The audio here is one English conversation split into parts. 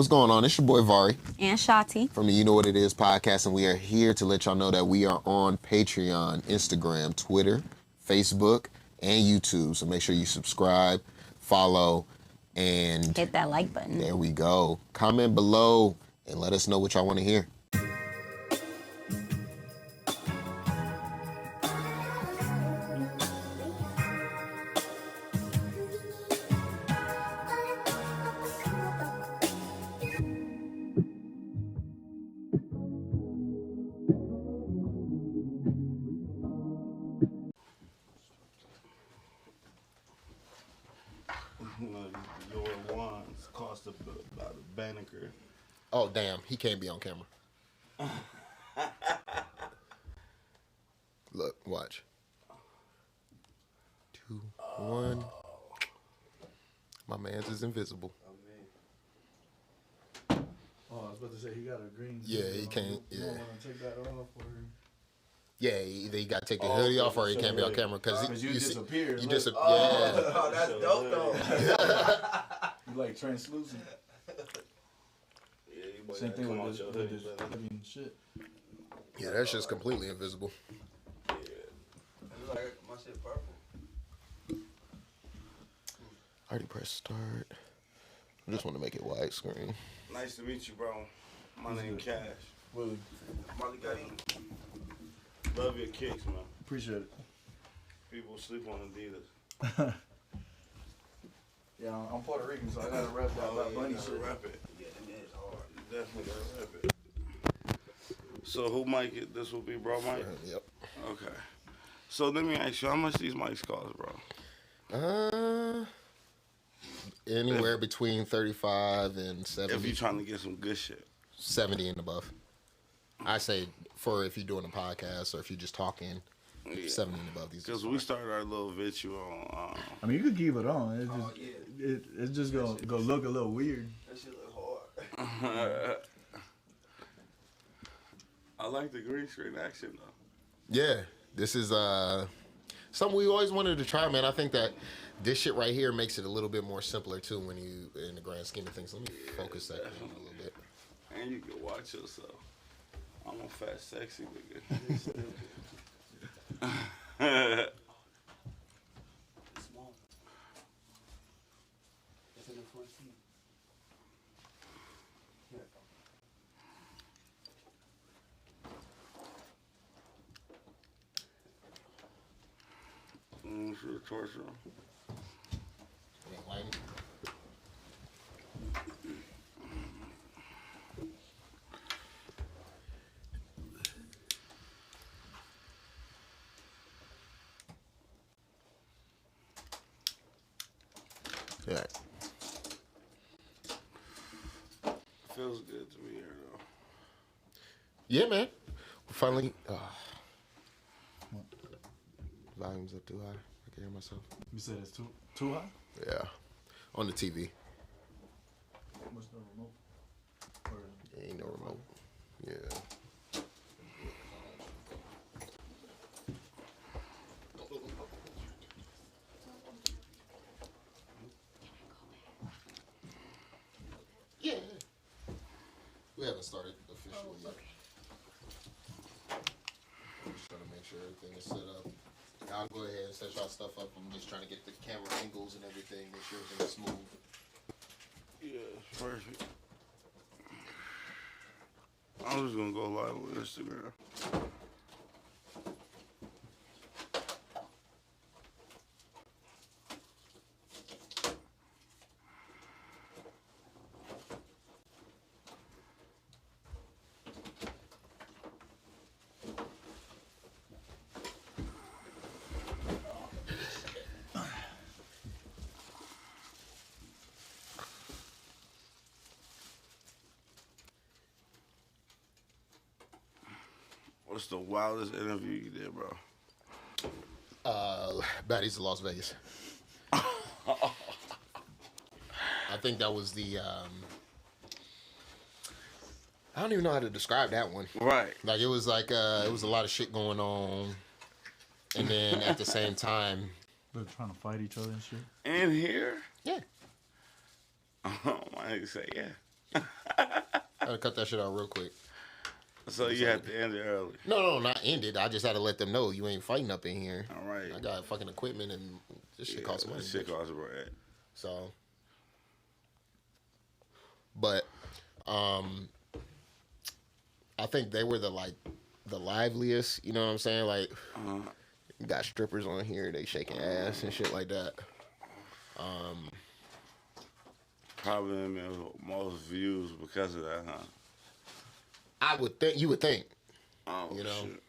What's going on? It's your boy Vari And Shati. from the You Know What It Is podcast, and we are here to let y'all know that we are on Patreon, Instagram, Twitter, Facebook, and YouTube. So make sure you subscribe, follow, and Hit that like button. there we go. Comment below and let us know what y'all want to hear. Your ones cost about a Banneker. Oh, damn. He can't be on camera. Look, watch. 2, 1. My man's is invisible. Oh, I was about to say he got a green. Yeah, he can't. You Yeah. don't want to take that off, or Yeah, either you got to take the hoodie off or he can't be on camera because you disappeared. You Look. disappear. Oh, that's dope though. You like translucent. Yeah, you might Same not thing come out with your this hoodie, brother. living shit. Yeah, that's just completely invisible. Yeah. It's like my shit purple. I already pressed start. I just want to make it widescreen. Nice to meet you, bro. My name Cash. Willie, Molly got him. Love your kicks, man. appreciate it. People sleep on Adidas. Yeah, I'm Puerto Rican, so I gotta rep that bunny gotta shit. rep it. Yeah, them is hard. You definitely gotta rep it. So who mic this will be, bro, Mike? Yep. Okay. So let me ask you, how much these mics cost, bro? Anywhere between 35 and 70. If you're trying to get some good shit. 70 and above. I say for if you're doing a podcast or if you're just talking, Yeah. 70 and above. These. Because we started our little video on. I mean, you could keep it on. It's just, Oh, yeah. it's just gonna look a little weird. That shit look hard. I like the green screen action, though. Yeah, this is something we always wanted to try, man. I think that this shit right here makes it a little bit more simpler too when you in the grand scheme of things. Let me focus that in a little bit. And you can watch yourself. I'm a fat, sexy nigga. It's small. It's in the front seat. Here. For the torso. Ain't lighting. Yeah. Feels good to be here, though. Yeah, man. We finally. Volume's up too high. I can hear myself. You said it's too high? Yeah. On the TV. What's the remote? Or Ain't no remote. Yeah. Yeah. We haven't started officially yet. I'm just trying to make sure everything is set up. I'll go ahead and set y'all stuff up. I'm just trying to get the camera angles and everything, make sure everything's smooth. Yeah, it's perfect. I'm just gonna go live on Instagram. What's the wildest interview you did, bro? Baddies of Las Vegas. I think that was the. I don't even know how to describe that one. Right. Like it was like it was a lot of shit going on, and then at the same time, they're trying to fight each other and shit. In here? yeah, Oh, my nigga say yeah. I had to cut that shit out real quick. So you had to end it early. No, not end it. I just had to let them know you ain't fighting up in here. All right. I got fucking equipment and this shit costs money. This shit bitch. costs bread. So, but, I think they were the liveliest. You know what I'm saying? Like, you got strippers on here. They shaking ass and shit like that. Probably the most views because of that, huh? I would think you would think. Oh, You know? shit.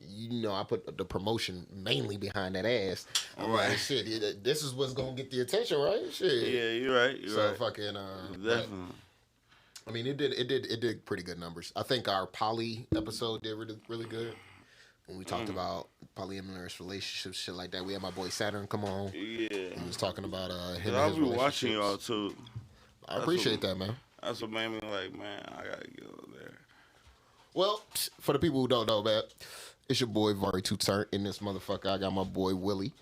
You know, I put the promotion mainly behind that ass. I'm Right. like, shit, this is what's gonna get the attention, right? Shit. Yeah, you're right. You're So right. fucking Definitely. I mean, it did pretty good numbers. I think our poly episode did really, really good. When we talked about polyamorous relationships, shit like that. We had my boy Saturn come on. Yeah. He was talking about him and I'll his be watching y'all relationships. too. I appreciate that, man. That's what made me like, man, I gotta get over there. Well, for the people who don't know, man, it's your boy Javari Newton in this motherfucker. I got my boy Willie.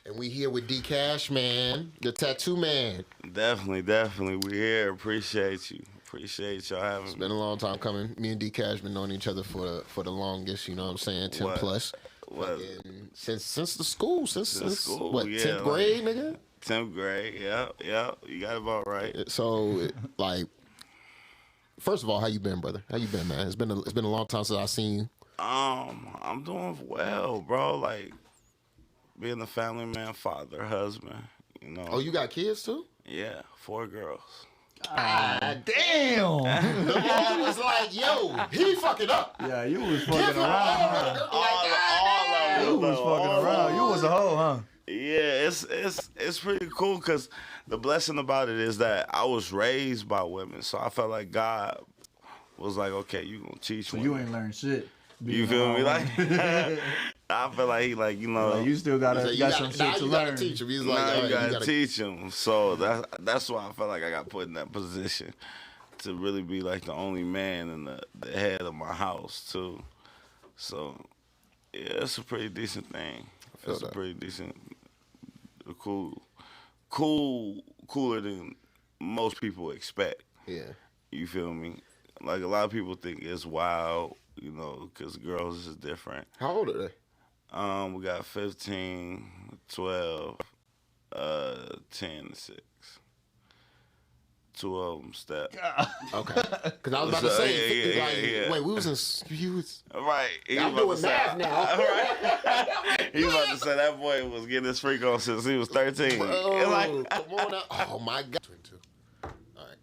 And we here with Dkash, man, the tattoo man. Definitely. We here. Appreciate you. Appreciate y'all having It's me. been a long time coming. Me and Dkash been knowing each other for the longest, you know what I'm saying? 10 What? plus. What? Fucking since the school, since school, what, yeah, 10th grade, like- nigga? 10th grade. Yep. You got it about right. So, like, first of all, how you been, brother? How you been, man? It's been a long time since I seen you. I'm doing well, bro. Like being a family man, father, husband. You know. Oh, you got kids too? Yeah, 4 girls. Damn. The boy was like, yo, he fucking up. Yeah, you was fucking Give her around. all Huh? of them. All of You them, was though. fucking around. You was a hoe, huh? Yeah, it's pretty cool because the blessing about it is that I was raised by women, so I felt like God was like, okay, you gonna teach So me. you ain't learned shit. You feel me? Like I feel like he like Like, you still got So got some shit to you gotta learn. teach him. He's now like, all you right, gotta you gotta teach him. So that's why I felt like I got put in that position to really be like the only man and the head of my house too. So yeah, it's a pretty decent thing. feel It's a that. pretty decent, cooler than most people expect. Yeah. You feel me? Like a lot of people think it's wild, you know, because girls is different. How old are they? We got 15, 12, 10, and 6. 2 of them step. Okay. Because I was about to So, say, yeah, like, yeah. wait, we was in, you was, Right. He I'm was doing about to math say- now. Right. He was about to say that boy was getting his freak on since he was 13. bro, And like, come on out. Oh, my God. 22. All right.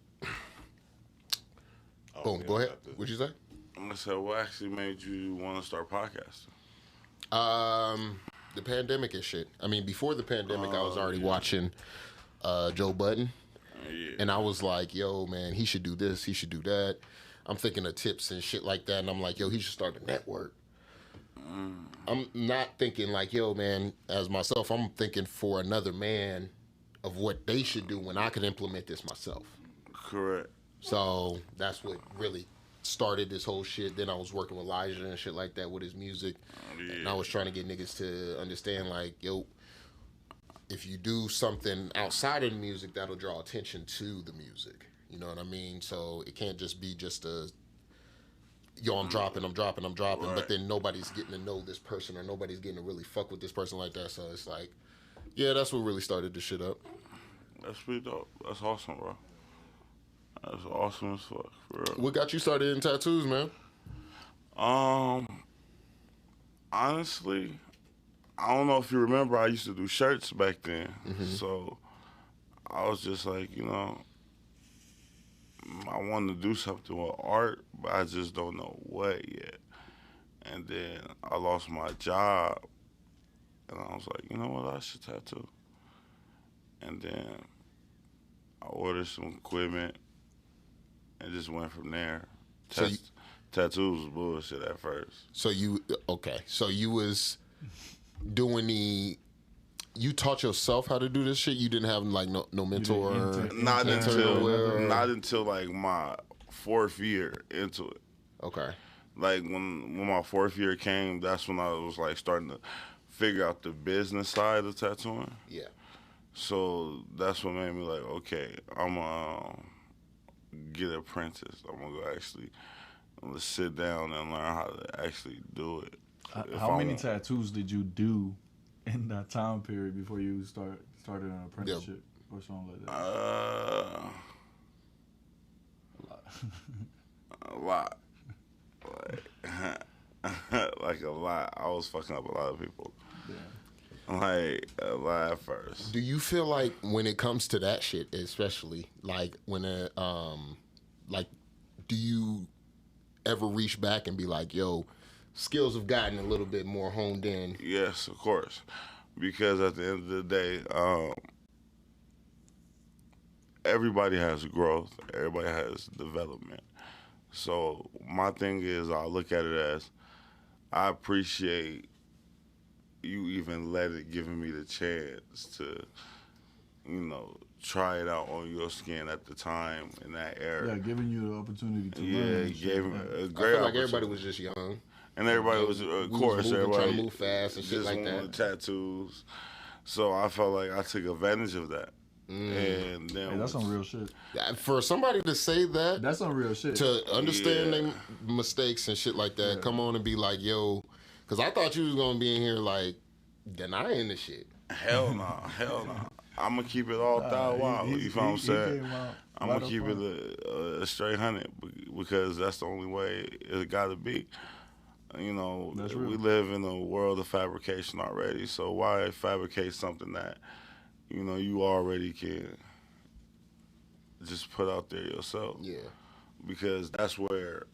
Boom, go ahead. What'd you say? I said, what actually made you want to start podcasting? The pandemic and shit. I mean, before the pandemic, I was already watching Joe Budden. Yeah. And I was like, yo, man, he should do this, he should do that. I'm thinking of tips and shit like that. And I'm like, yo, he should start a network. I'm not thinking like, yo, man, as myself, I'm thinking for another man of what they should do when I could implement this myself. Correct. So that's what really started this whole shit. Then I was working with Elijah and shit like that with his music. And I was trying to get niggas to understand like, yo, if you do something outside of the music, that'll draw attention to the music. You know what I mean? So it can't just be just a, yo, I'm dropping, Right. but then nobody's getting to know this person or nobody's getting to really fuck with this person like that. So it's like, yeah, that's what really started this shit up. That's pretty dope. That's awesome, bro. That's awesome as fuck, for real. What got you started in tattoos, man? Honestly, I don't know if you remember, I used to do shirts back then. So I was just like, you know, I wanted to do something with art, but I just don't know what yet. And then I lost my job, and I was like, you know what, I should tattoo. And then I ordered some equipment and just went from there. So you- Tattoos was bullshit at first. So you was doing you taught yourself how to do this shit? You didn't have like no mentor? didn't Not Intern. not until like my 4th year into it. Okay. Like when my 4th year came, that's when I was like starting to figure out the business side of tattooing. Yeah. So that's what made me like, okay, I'm get apprenticed. I'm gonna go actually. I'm gonna sit down and learn how to actually do it. If How I many want- tattoos did you do in that time period before you started an apprenticeship or something like that? A lot. Like a lot. I was fucking up a lot of people. Yeah. Like a lot at first. Do you feel like when it comes to that shit, especially like when like, do you ever reach back and be like, yo, skills have gotten a little bit more honed in? Yes, of course. Because at the end of the day, everybody has growth. Everybody has development. So my thing is, I look at it as, I appreciate you even giving me the chance to, try it out on your skin at the time in that era. Yeah, giving you the opportunity to Yeah, learn. it and shit. gave me Yeah. a I great feel like everybody opportunity. was just young. And everybody was, of We was course, moving, everybody trying to move fast and shit just like wanted that. tattoos. So I felt like I took advantage of that. And then Hey, that's some real shit. For somebody to say that, That's some real shit. to understand Yeah. their mistakes and shit like that, Yeah. come on and be like, yo, because I thought you was going to be in here like denying the shit. Hell no, hell no. I'm gonna keep it all thou wild. You feel what I'm saying? I'm gonna keep it a straight 100 because that's the only way it got to be. That's we real. live in a world of fabrication already. So why fabricate something that you already can just put out there yourself? Yeah. Because that's where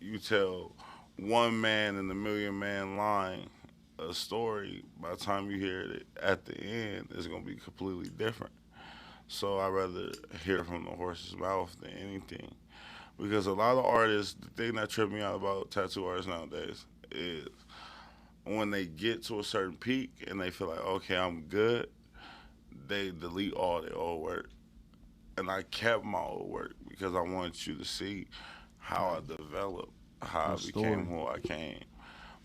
you tell one man in the million man line a story. By the time you hear it at the end, it's gonna be completely different. So I'd rather hear from the horse's mouth than anything. Because a lot of artists, the thing that tripped me out about tattoo artists nowadays is when they get to a certain peak and they feel like, okay, I'm good, they delete all their old work. And I kept my old work because I wanted you to see how I developed, how I became who I came.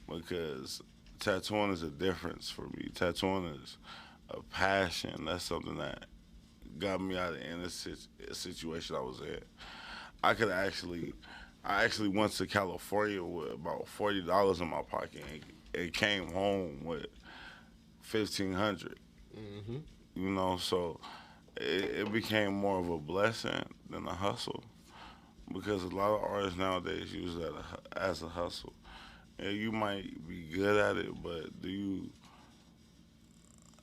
Because tattooing is a difference for me. Tattooing is a passion. That's something that got me out of any situation I was in. I actually went to California with about $40 in my pocket and came home with $1,500. So it became more of a blessing than a hustle because a lot of artists nowadays use that as a hustle. And you might be good at it, but do you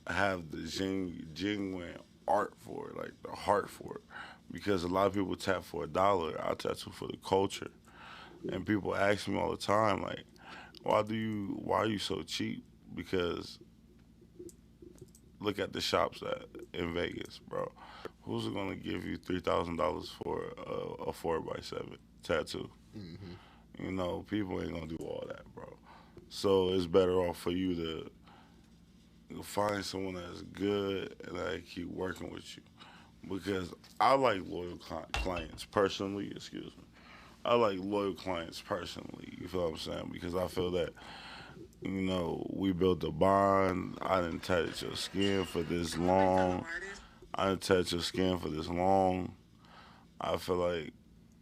have the genuine art for it, like the heart for it? Because a lot of people tap for $1. I tattoo for the culture, and people ask me all the time, like, why are you so cheap? Because look at the shops in Vegas, bro. Who's gonna give you $3,000 for a 4x7 tattoo? People ain't gonna do all that, bro. So it's better off for you to find someone that's good and that keep working with you. Because I like loyal clients personally, excuse me. I like loyal clients personally, you feel what I'm saying? Because I feel that, we built a bond. I didn't touch your skin for this long. I didn't touch your skin for this long. I feel like,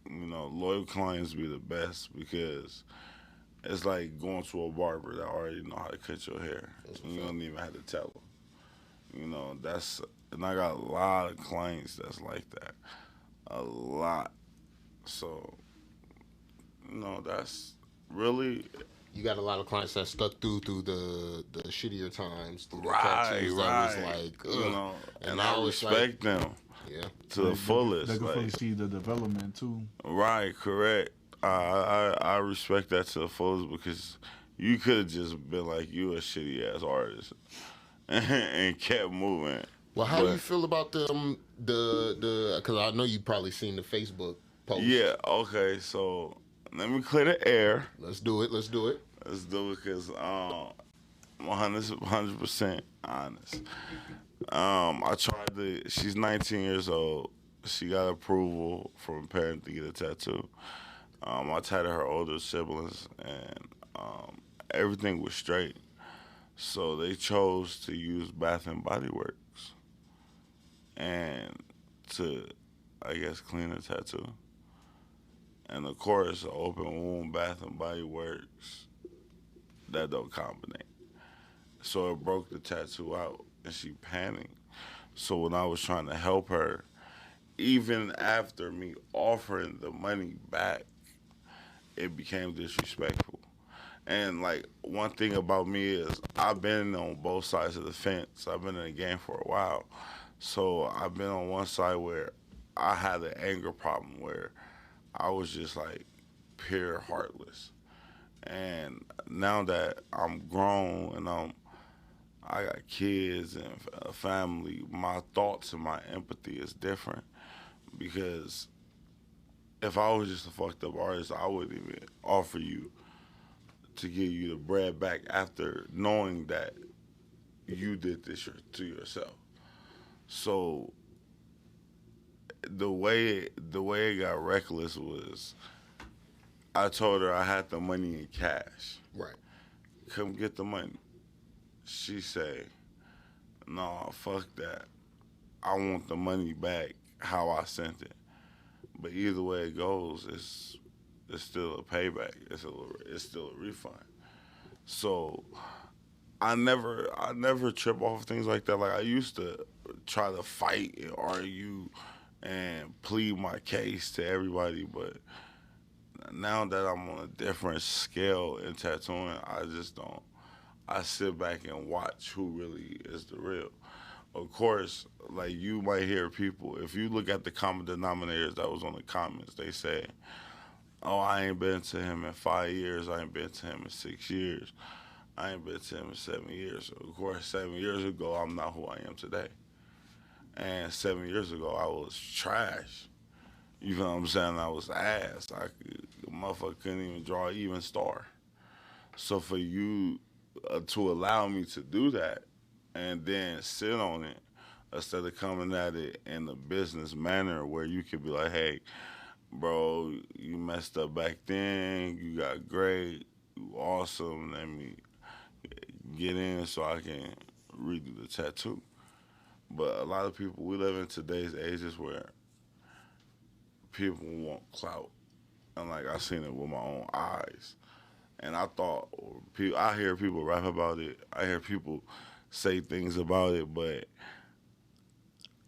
loyal clients be the best because it's like going to a barber that already know how to cut your hair. And you don't even have to tell them. And I got a lot of clients that's like that. A lot. So, that's really... You got a lot of clients that stuck through the shittier times, through the Right. tattoos that was like, ugh. And now I it's respect them Yeah. to the fullest. They can like, fully see the development too. Right, correct. I respect that to the fullest because you could have just been like, you a shitty ass artist and kept moving. Well, how do you feel about the because I know you probably seen the Facebook post. Yeah, okay, so let me clear the air. Let's do it. Let's do it because I'm 100% honest. I tried she's 19 years old. She got approval from a parent to get a tattoo. I tatted her older siblings, and everything was straight. So they chose to use Bath and Body Works and to, I guess, clean the tattoo. And of course, an open wound, Bath and Body Works, that don't combine. So it broke the tattoo out, and she panicked. So when I was trying to help her, even after me offering the money back, it became disrespectful. And like one thing about me is I've been on both sides of the fence. I've been in the game for a while. So I've been on one side where I had an anger problem where I was just like pure heartless. And now that I'm grown and I got kids and a family, my thoughts and my empathy is different because if I was just a fucked up artist, I wouldn't even offer you to give you the bread back after knowing that you did this to yourself. So the way it got reckless was I told her I had the money in cash. Right. Come get the money. She say, "No, fuck that. I want the money back how I sent it." But either way it goes, it's still a payback. It's still a refund. So I never trip off things like that. Like I used to try to fight and argue and plead my case to everybody, but now that I'm on a different scale in tattooing, I just don't. I sit back and watch who really is the real. Of course, like you might hear people, if you look at the common denominators that was on the comments, they say, "Oh, I ain't been to him in 5 years. I ain't been to him in 6 years. I ain't been to him in 7 years." Of course, 7 years ago, I'm not who I am today. And 7 years ago, I was trash. You know what I'm saying? I was ass. The motherfucker couldn't even draw an even star. So for you to allow me to do that and then sit on it instead of coming at it in a business manner where you could be like, "Hey, bro, you messed up back then. You got great. You awesome. Let me get in so I can redo the tattoo." But a lot of people, we live in today's ages where people want clout. And like I seen it with my own eyes. And I thought, I hear people rap about it. I hear people say things about it, but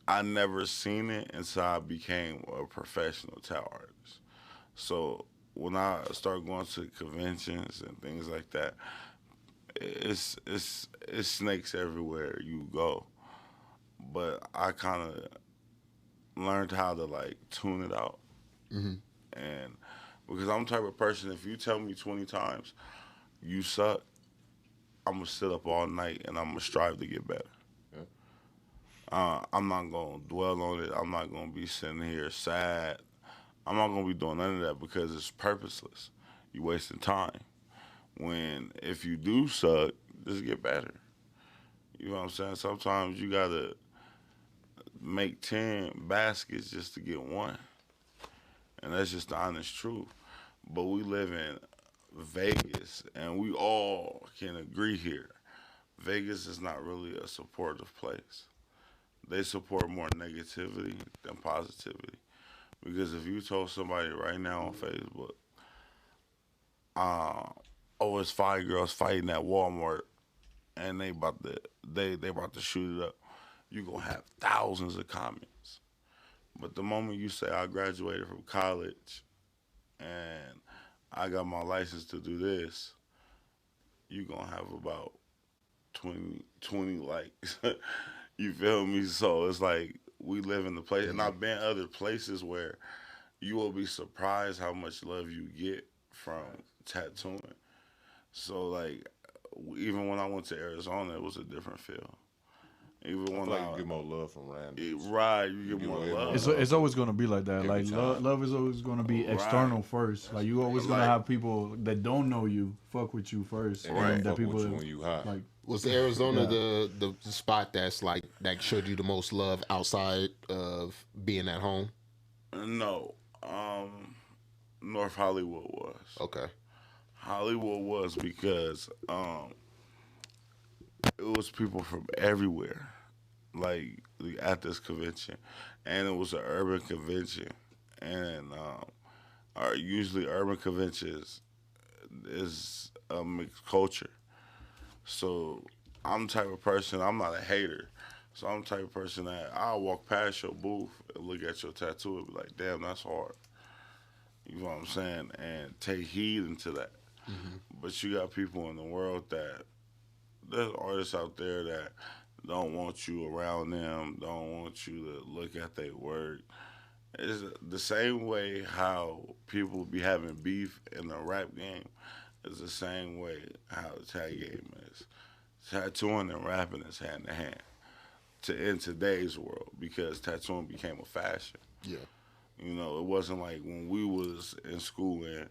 I never seen it until I became a professional tattoo artist. So when I start going to conventions and things like that, it's snakes everywhere you go. But I kind of learned how to like tune it out. Mm-hmm. And because I'm the type of person, if you tell me 20 times you suck, I'm gonna sit up all night and I'm gonna strive to get better. Yeah. I'm not gonna dwell on it. I'm not gonna be sitting here sad. I'm not gonna be doing none of that because it's purposeless. You wasting time. When if you do suck, just get better. You know what I'm saying? Sometimes you gotta make 10 baskets just to get one, and that's just the honest truth. But we live in Vegas, and we all can agree here. Vegas is not really a supportive place. They support more negativity than positivity. Because if you told somebody right now on Facebook, uh, "Oh, it's 5 girls fighting at Walmart, and they about to shoot it up," you gonna have thousands of comments. But the moment you say I graduated from college and I got my license to do this, you gonna have about 20 likes. You feel me? So it's like we live in the place, and I've been other places where you will be surprised how much love you get from tattooing. So like, even when I went to Arizona, it was a different feel. Even I when feel like you get more love from randoms. right, you get You more get love. It's always gonna be like that. Every Like time. love is always gonna be external first. Like you always gonna Like- have people that don't know you fuck with you first, And and they then the fuck with people you when you hot. like Was Arizona Yeah. the spot that's like that showed you the most love outside of being at home? No, North Hollywood was. Okay. Hollywood was because it was people from everywhere, like at this convention, and it was an urban convention, and are usually urban conventions is a mixed culture. So I'm the type of person, I'm not a hater. So I'm the type of person that I'll walk past your booth and look at your tattoo and be like, damn, that's hard. You know what I'm saying? And take heed into that. But you got people in the world that, there's artists out there that don't want you around them, don't want you to look at their work. It's the same way how people be having beef in the rap game is the same way how the tag game is. Tattooing and rapping is hand in hand in today's world because tattooing became a fashion. Yeah. You know, it wasn't like when we was in school and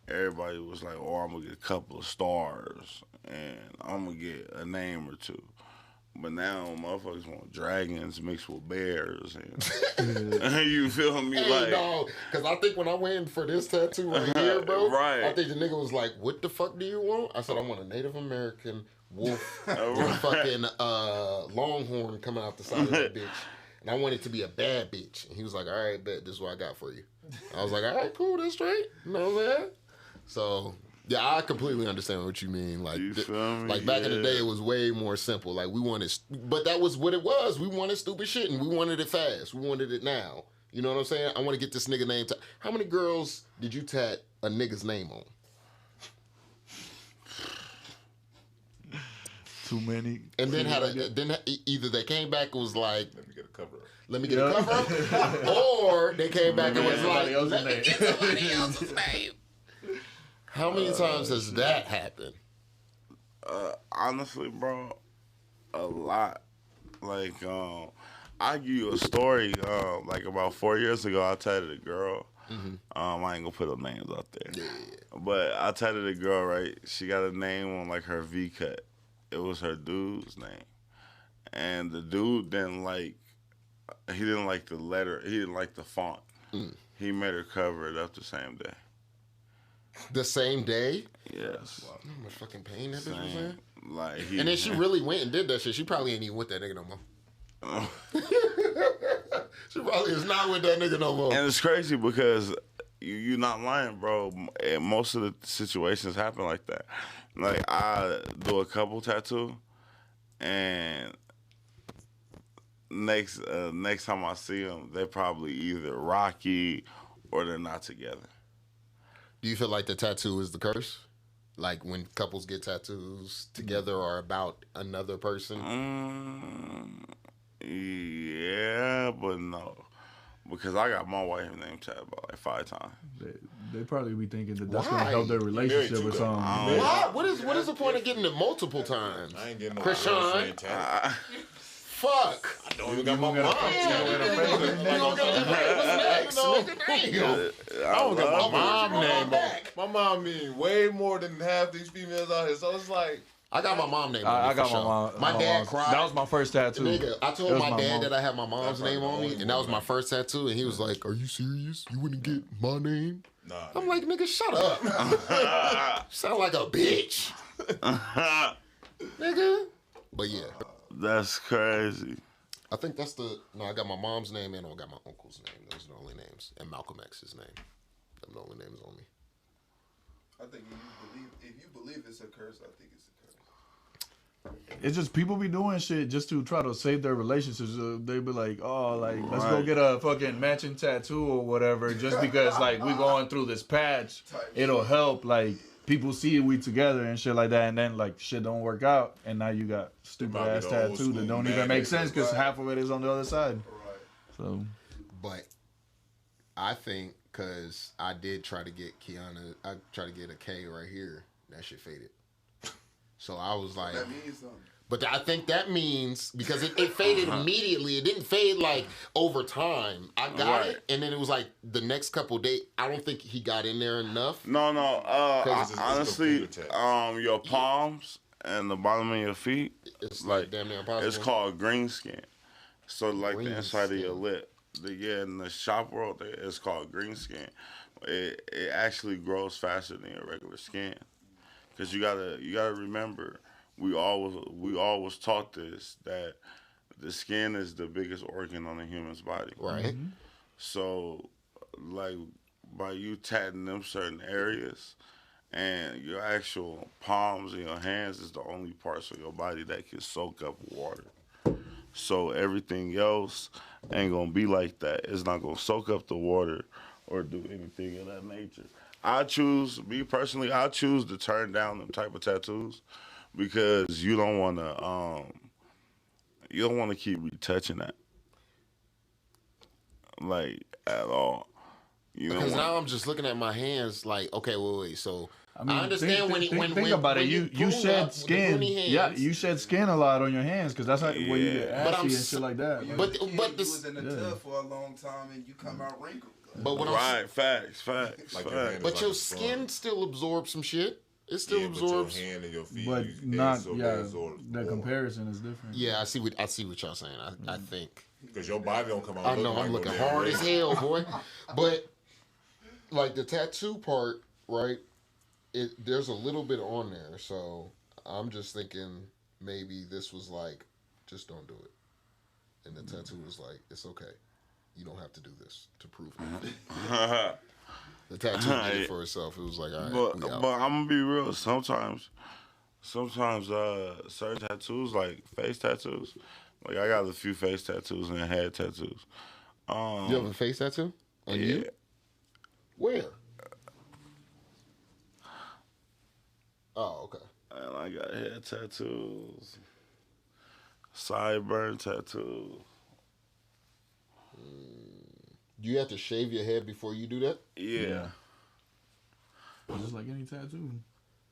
everybody was like, oh, I'm going to get a couple of stars and I'm going to get a name or two. But now motherfuckers want dragons mixed with bears and you feel me? Hey, like, no, because I think when I went in for this tattoo right here, bro, Right. I think the nigga was like, what the fuck do you want? I said, I want a Native American wolf with a fucking longhorn coming out the side of that bitch. And I want it to be a bad bitch. And he was like, all right, bet, this is what I got for you. I was like, all right, cool, that's straight. You know what I'm saying? So, yeah, I completely understand what you mean. Like, You feel me? like back in the day, it was way more simple. Like, we wanted, but that was what it was. We wanted stupid shit, and we wanted it fast. We wanted it now. You know what I'm saying? I want to get this nigga name. How many girls did you tat a nigga's name on? Too many. And then either they came back and was like, Let me get a cover up. let me get a cover up, or they came back and was like, Somebody else's let me name. get somebody else's name. How many times has that happened? honestly, bro, a lot. Like, I give you a story. Like about 4 years ago, I tatted a girl. I ain't gonna put her names out there. But I tatted a girl, right? She got a name on like her V cut. It was her dude's name. And the dude didn't like the letter, he didn't like the font. He made her cover it up the same day. The same day? Yes. You know how much fucking pain that bitch was in? Like And then she really went and did that shit. She probably ain't even with that nigga no more. She probably is not with that nigga no more. And it's crazy because you're not lying, bro. And most of the situations happen like that. Like, I do a couple tattoo, and next time I see them, they're probably either rocky or they're not together. Do you feel like the tattoo is the curse? Like when couples get tattoos together or about another person? Yeah, but no. Because I got my wife name tattooed about like 5 times. They probably be thinking that that's Why? gonna help their relationship or something. Why? What is the point of getting it multiple times? I ain't getting no Krishan? girlfriend tatted. Fuck. I don't even got my mom I don't got my mom name back. on. My mom mean way more than half these females out here. So it's like, I got my mom name on I me got for my sure. mom. My dad cried. That was my first tattoo. Nigga, I told That was my my dad mom. that I had my mom's That's name probably on the me, only and that was one, my man. first tattoo, and he was like, "Are you serious? You wouldn't get my name?" nah. I'm like, "Nigga, shut up." Sound like a bitch, nigga. But yeah, That's crazy. I think that's I got my mom's name and I got my uncle's name. Those are the only names, and Malcolm X's name. Them the only names on me. I think if you believe it's a curse, I think it's a curse. It's just people be doing shit just to try to save their relationships. They be like, oh, like let's go Right. get a fucking matching tattoo or whatever, just because like we going through this patch, it'll help. Like people see we together and shit like that, and then like shit don't work out, and now you got stupid Might be ass the old tattoo that school don't even make magnet. sense because Right. half of it is on the other side. Right. So But I think because I did try to get Kiana, I tried to get a K right here. That shit faded. So I was like, That means something. but I think that means because it faded immediately. It didn't fade like over time. I got Right. it, and then it was like the next couple days. I don't think he got in there enough. No. Cause it's Honestly, computer tats. your palms and the bottom of your feet, It's like like damn near impossible. it's called green skin. So like Green the inside of your skin. lip. In the shop world, it's called green skin. It actually grows faster than your regular skin. Cause you gotta remember, we always taught this, that the skin is the biggest organ on the human's body. right. So, like, by you tatting them certain areas, and your actual palms and your hands is the only parts of your body that can soak up water. So everything else ain't gonna be like that. It's not gonna soak up the water or do anything of that nature. Me personally, I choose to turn down them type of tattoos because you don't wanna keep retouching that. Like at all. You don't Because want now I'm just looking at my hands like, okay, wait. So I mean, understand think about it. You prune shed up with the skin. pruny hands, Yeah, you shed skin a lot on your hands because that's how where you get But I'm ashy and s- shit like that. Like, But You this, was in the tub for a long time and you come out wrinkled. but what I'm right, facts. Like your hand is but like your a skin sponge. still absorbs some shit. It still Yeah, absorbs. but your hand and your feet, but it not still yeah. absorbs The more. comparison is different. Yeah, I see what y'all saying. I think. Because your body don't come out. I know like I'm no looking damn hard as razor. hell, boy. But like the tattoo part, right? There's a little bit on there, so I'm just thinking maybe this was like, just don't do it. And the tattoo was like, it's okay. You don't have to do this to prove anything. The tattoo did it for itself. It was like, all right, But we out. I'm gonna be real. Sometimes certain tattoos like face tattoos. Like I got a few face tattoos and head tattoos. You have a face tattoo? On you? Yeah. Where? Oh, okay. And I got head tattoos, sideburn tattoos. Do you have to shave your head before you do that? Yeah. Just like any tattoo,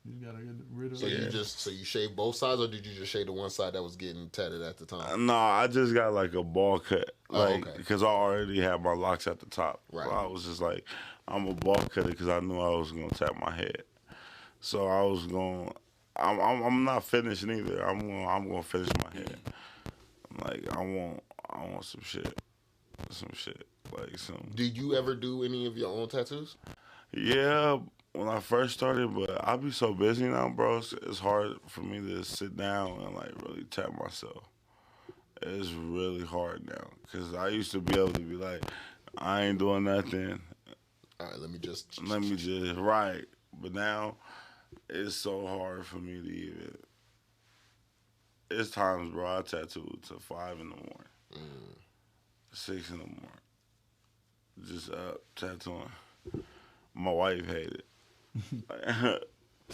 you just gotta get rid of So it. you shave both sides, or did you just shave the one side that was getting tatted at the time? No, I just got like a ball cut, like okay. because I already had my locks at the top. Right. So I was just like, I'm a ball cutter because I knew I was gonna tap my head. So I was going. I'm not finished neither. I'm gonna finish my head. Like I want some shit, like some. Did you ever do any of your own tattoos? Yeah, when I first started, but I be so busy now, bro. It's hard for me to sit down and like really tap myself. It's really hard now because I used to be able to be like, I ain't doing nothing. All right, let me just Right. But now it's so hard for me to even. It's times, bro. I tattoo till 5 in the morning, 6 in the morning, just up tattooing. My wife hated it.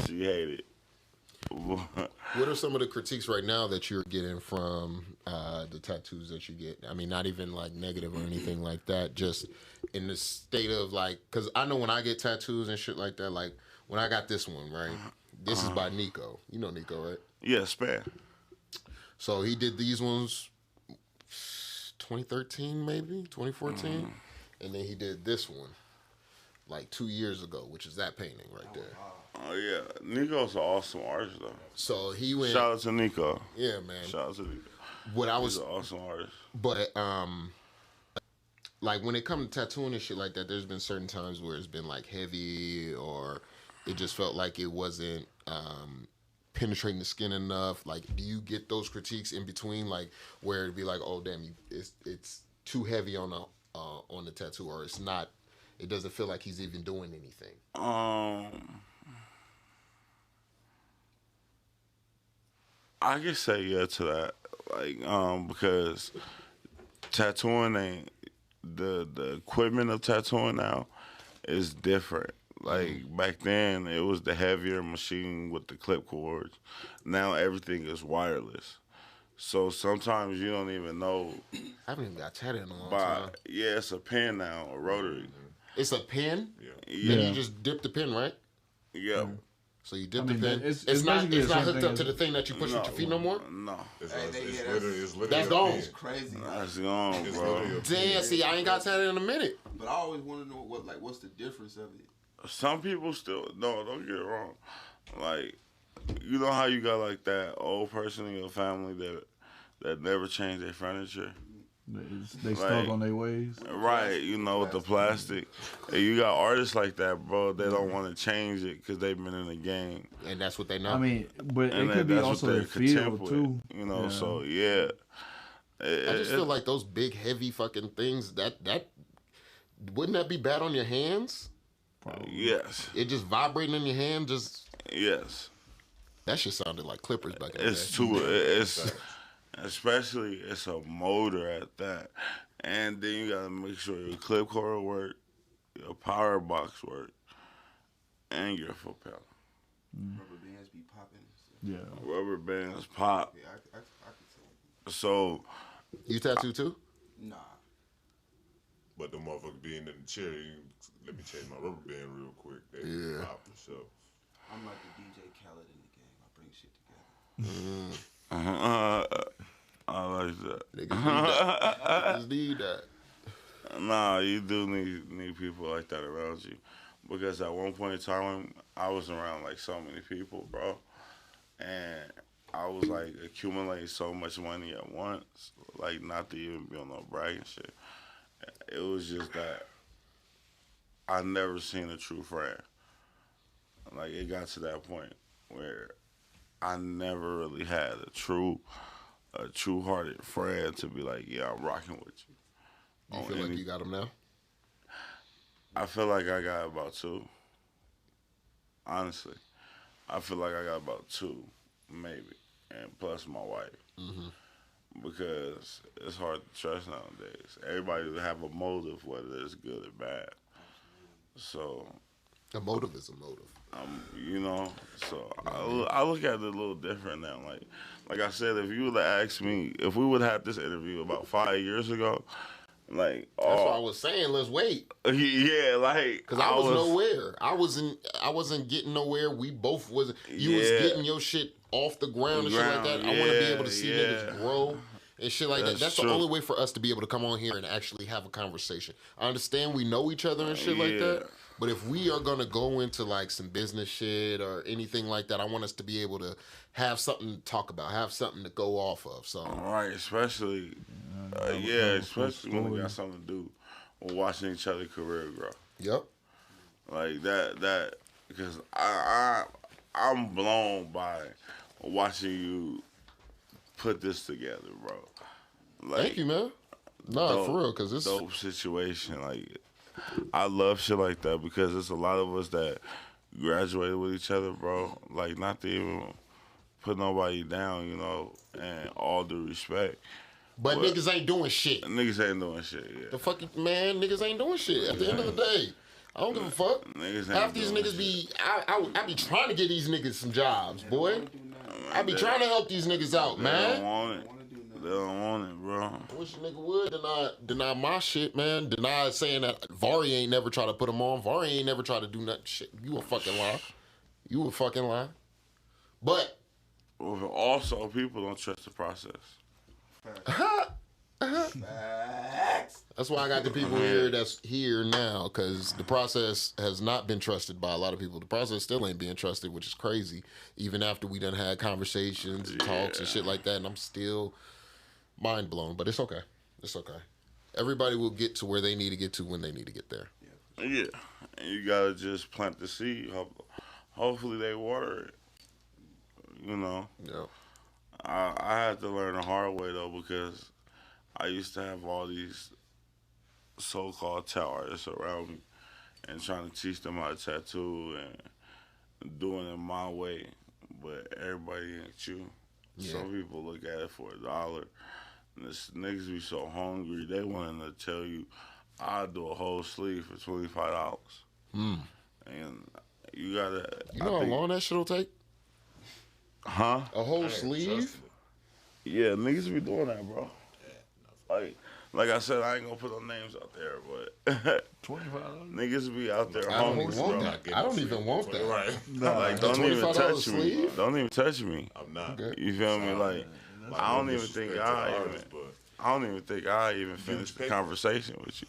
She hated it. What are some of the critiques right now that you're getting from the tattoos that you get? I mean, not even like negative or anything like that. Just in the state of like, because I know when I get tattoos and shit like that, like when I got this one, right? This is by Nico. You know Nico, right? Yeah, span. So he did these ones 2013, maybe 2014, and then he did this one like 2 years ago, which is that painting right there. Oh yeah, Nico's an awesome artist though. So he went. Shout out to Nico. Yeah, man. Shout out to Nico. What I He's was, an awesome artist. but like when it comes to tattooing and shit like that, there's been certain times where it's been like heavy, or it just felt like it wasn't penetrating the skin enough. Like, do you get those critiques in between, like where it'd be like, oh damn, it's too heavy on the tattoo, or it's not. It doesn't feel like he's even doing anything. I can say yeah to that, like because tattooing ain't the equipment of tattooing now is different. Like back then, it was the heavier machine with the clip cords. Now everything is wireless. So sometimes you don't even know. I haven't even got tatted in a long By time. yeah, it's a pen now, a rotary. It's a pen. Yeah, And you just dip the pen, right? yeah. So you dip I mean, the pen. it's It's not. basically It's the not same hooked thing up to as- the thing that you push with your feet no more. No, It's Hey, literally That's a gone. pen. It's crazy. that's gone, It's bro. literally a pen. Damn. See, I ain't got tatted in a minute. But I always want to know what's the difference of it. Some people still no. Don't get it wrong. Like you know how you got like that old person in your family that never changed their furniture. They stuck on their ways. Right, you know, with the plastic. And you got artists like that, bro. They don't want to change it because they've been in the game. And that's what they know. I mean, but And it could be that's also what the they're content feel with. too. You know, Yeah. so yeah. I just feel like those big, heavy fucking things. That wouldn't that be bad on your hands? Yes. It just vibrating in your hand. Just Yes. that shit sounded like clippers back in the It's day. too. It's especially it's a motor at that, and then you gotta make sure your clip cord work, your power box work, and your foot pedal. Rubber bands be popping. Yeah. Rubber bands pop. Yeah, I can tell. So You tattoo too? Nah. But the motherfucker being in the chair, let me change my rubber band real quick. They Yeah. pop for sure. I'm like the DJ Khaled in the game. I bring shit together. I like that. Niggas need that. Niggas need that. Nah, you do need people like that around you, because at one point in time I was around like so many people, bro, and I was like accumulating so much money at once, like not to even be on no bragging shit. It was just that I never seen a true friend. Like it got to that point where I never really had a true hearted friend to be like, yeah, I'm rocking with you. You feel like you got them now? I feel like I got about two. Honestly, I feel like I got about two, maybe, and plus my wife. Because it's hard to trust nowadays. Everybody will have a motive, whether it's good or bad. So, A motive is a motive. you know, so I look at it a little different now. Like I said, if you would have asked me, if we would have had this interview about 5 years ago, like, That's why I was saying, let's wait. yeah, like, Because I was nowhere. I wasn't getting nowhere. We both wasn't. You was Yeah. getting your shit off the ground and shit like that. I want to be able to see niggas grow and shit like that. That's true. the only way for us to be able to come on here and actually have a conversation. I understand we know each other and shit like Yeah. that. But if we are going to go into like some business shit or anything like that, I want us to be able to have something to talk about, have something to go off of. So Right, especially, especially when we got something to do with watching each other's career grow. yep. Like that, because I'm blown by watching you put this together, bro. Like, Thank you, man. Nah, dope- for real, because it's dope situation. Like, I love shit like that because it's a lot of us that graduated with each other, bro. Like, not to even put nobody down, you know, and all due respect. but niggas ain't doing shit. Niggas ain't doing shit, yeah. The fucking man, niggas ain't doing shit. At the end of the day, I don't give a fuck. Niggas ain't Half these doing niggas be, I be trying to get these niggas some jobs, boy. I be trying to help these niggas out, They don't man. want it. They don't want it, bro. I wish a nigga would deny my shit, man. Deny saying that Vari ain't never try to put him on. Vari ain't never try to do nothing. Shit, you a fucking lie. You a fucking lie. But Also, people don't trust the process. Facts. that's why I got the people here that's here now, because the process has not been trusted by a lot of people. The process still ain't being trusted, which is crazy. Even after we done had conversations and talks and shit like that, and I'm still mind blown. But it's okay. It's okay. Everybody will get to where they need to get to when they need to get there. Yeah, and you gotta just plant the seed. Hopefully, they water it. You know, Yeah. I had to learn the hard way though, because I used to have all these so-called tattoo artists around me and trying to teach them how to tattoo and doing it my way, but everybody ain't you. Yeah. Some people look at it for $1. And this niggas be so hungry, they wanting to tell you, I'll do a whole sleeve for $25. And you gotta, You know how long that shit'll take? huh? A whole sleeve? Yeah, niggas be doing that, bro. Like I said, I ain't gonna put no names out there, but $25. niggas be out there I don't hungry, even bro. want that. I don't even want that. Right. Like, don't even $25 touch me. sleeve? Don't even touch me. I'm not. Okay. You feel me? Like, I don't even think I don't even think I even finished the paper. conversation with you.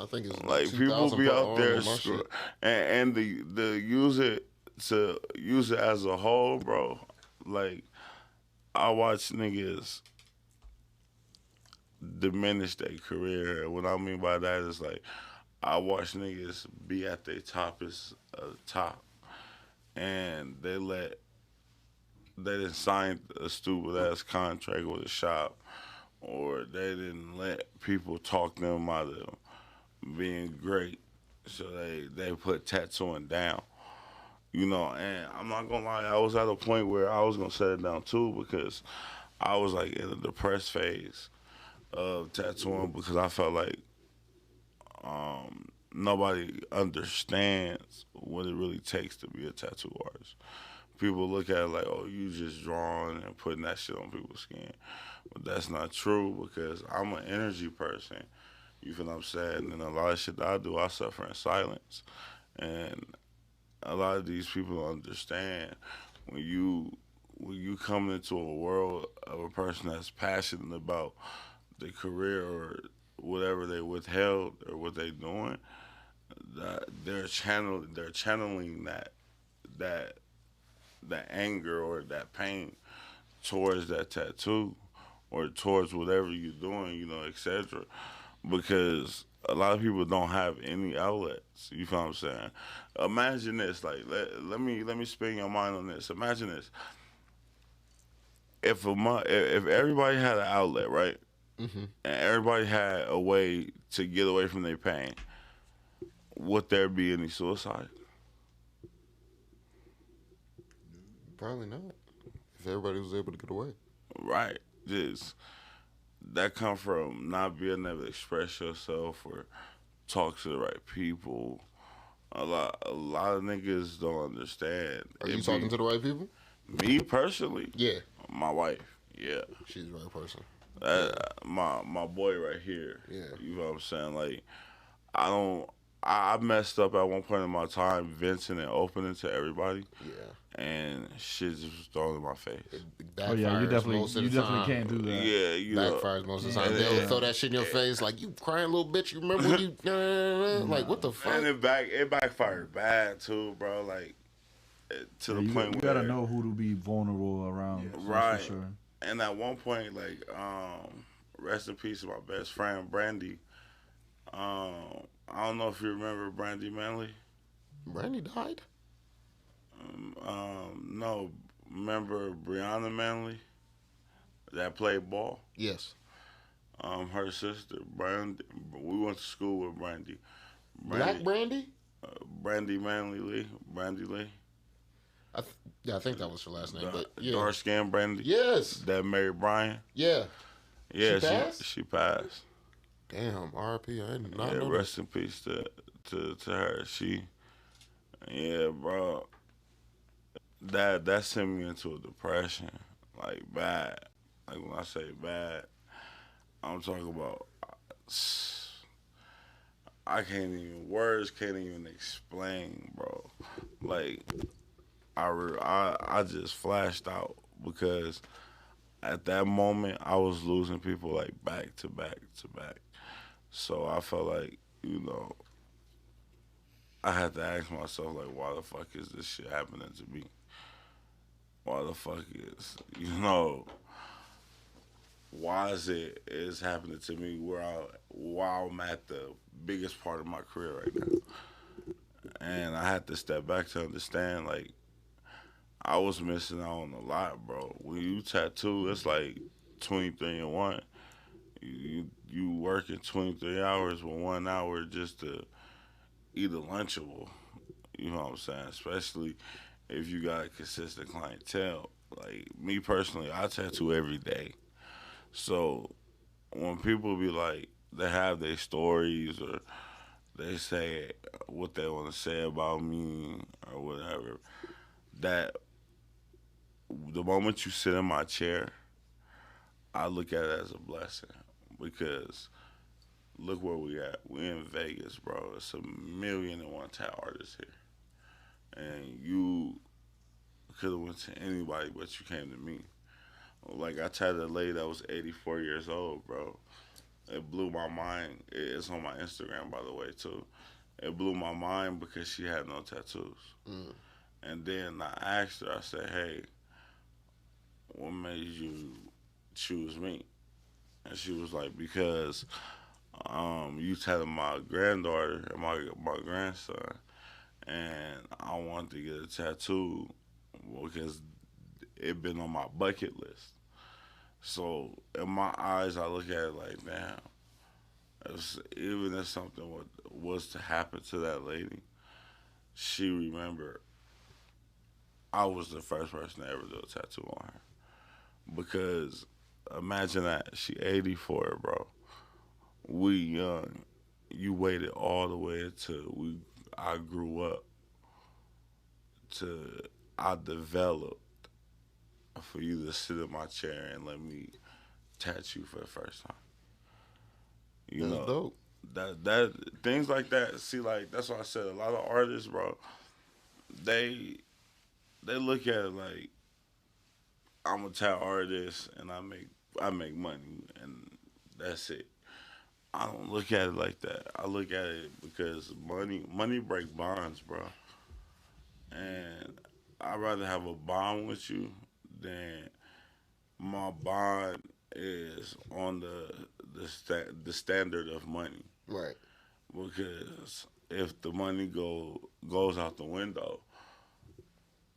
I think it's Like, people 2,000 be per out arm there on my shit. and the use it as a whole, bro. Like, I watch niggas diminish their career. What I mean by that is, like, I watch niggas be at their top, and they didn't sign a stupid ass contract with a shop, or they didn't let people talk them out of being great, So they put tattooing down. You know, and I'm not gonna lie, I was at a point where I was gonna set it down too because I was like in a depressed phase of tattooing because I felt like nobody understands what it really takes to be a tattoo artist. People look at it like, oh, you just drawing and putting that shit on people's skin. But that's not true because I'm an energy person. You feel what I'm saying? And a lot of shit that I do, I suffer in silence. And a lot of these people don't understand when you come into a world of a person that's passionate about their career or whatever they withheld or what they doing, that they're channeling that that anger or that pain towards that tattoo or towards whatever you're doing, etc. Because a lot of people don't have any outlets. You feel what I'm saying? Imagine this. Like, let me spin your mind on this. Imagine this. If everybody had an outlet, right, and everybody had a way to get away from their pain, would there be any suicide? Probably not. If everybody was able to get away. Right. Just that come from not being able to express yourself or talk to the right people. A lot of niggas don't understand. Are you talking to the right people? Me personally? Yeah. My wife. Yeah. She's the right person. My boy right here. Yeah. You know what I'm saying? Like, I messed up at one point in my time venting and opening to everybody. Yeah. And shit just was thrown in my face. Oh yeah, you definitely can't do that. Yeah, backfires most of the time. They'll throw that shit in your face like, you crying little bitch. You remember when you like, what the fuck? And it backfired bad too, bro. Like to the point where you gotta know who to be vulnerable around. Yeah. Right. For sure. And at one point, like, rest in peace to my best friend Brandy. I don't know if you remember Brandy Manley. Brandy died? No, remember Brianna Manley that played ball? Yes. Her sister Brandy. We went to school with Brandy. Black Brandy? Brandy Manley Lee. Brandy Lee. I think that was her last name. But yeah. Dark skinned Brandy. Yes. That married Brian. Yeah. Yeah, she passed. She passed. Damn, R.I.P. I did not Yeah, know rest in peace to her. Yeah, bro. That sent me into a depression, like bad. Like when I say bad, I'm talking about. Words can't even explain, bro. Like I just flashed out because at that moment I was losing people like back to back to back. So I felt like, I had to ask myself, like, why the fuck is this shit happening to me? Why the fuck why is happening to me while I'm at the biggest part of my career right now? And I had to step back to understand, like, I was missing out on a lot, bro. When you tattoo, it's like 23 and 1. You working 23 hours with 1 hour just to eat a Lunchable. You know what I'm saying? Especially if you got a consistent clientele. Like, me personally, I tattoo every day. So when people be like, they have their stories or they say what they want to say about me or whatever, that the moment you sit in my chair, I look at it as a blessing because look where we at. We in Vegas, bro. It's 1,000,001 tat artists here. And you could have went to anybody, but you came to me. Like, I tatted a lady that was 84 years old, bro. It blew my mind. It's on my Instagram, by the way, too. It blew my mind because she had no tattoos. Mm. And then I asked her, I said, hey, what made you choose me? And she was like, because you tatted my granddaughter and my grandson, and I wanted to get a tattoo because it been on my bucket list. So in my eyes, I look at it like, damn, Even if something was to happen to that lady, she remembered I was the first person to ever do a tattoo on her. Because imagine that, she 84, bro. We young. You waited all the way until I grew up to I developed for you to sit in my chair and let me tattoo you for the first time. You That's know, dope. that things like that. See, like that's why I said a lot of artists, bro. They look at it like I'm a tat artist and I make money and that's it. I don't look at it like that. I look at it because money break bonds, bro. And I'd rather have a bond with you than my bond is on the standard of money. Right. Because if the money goes out the window,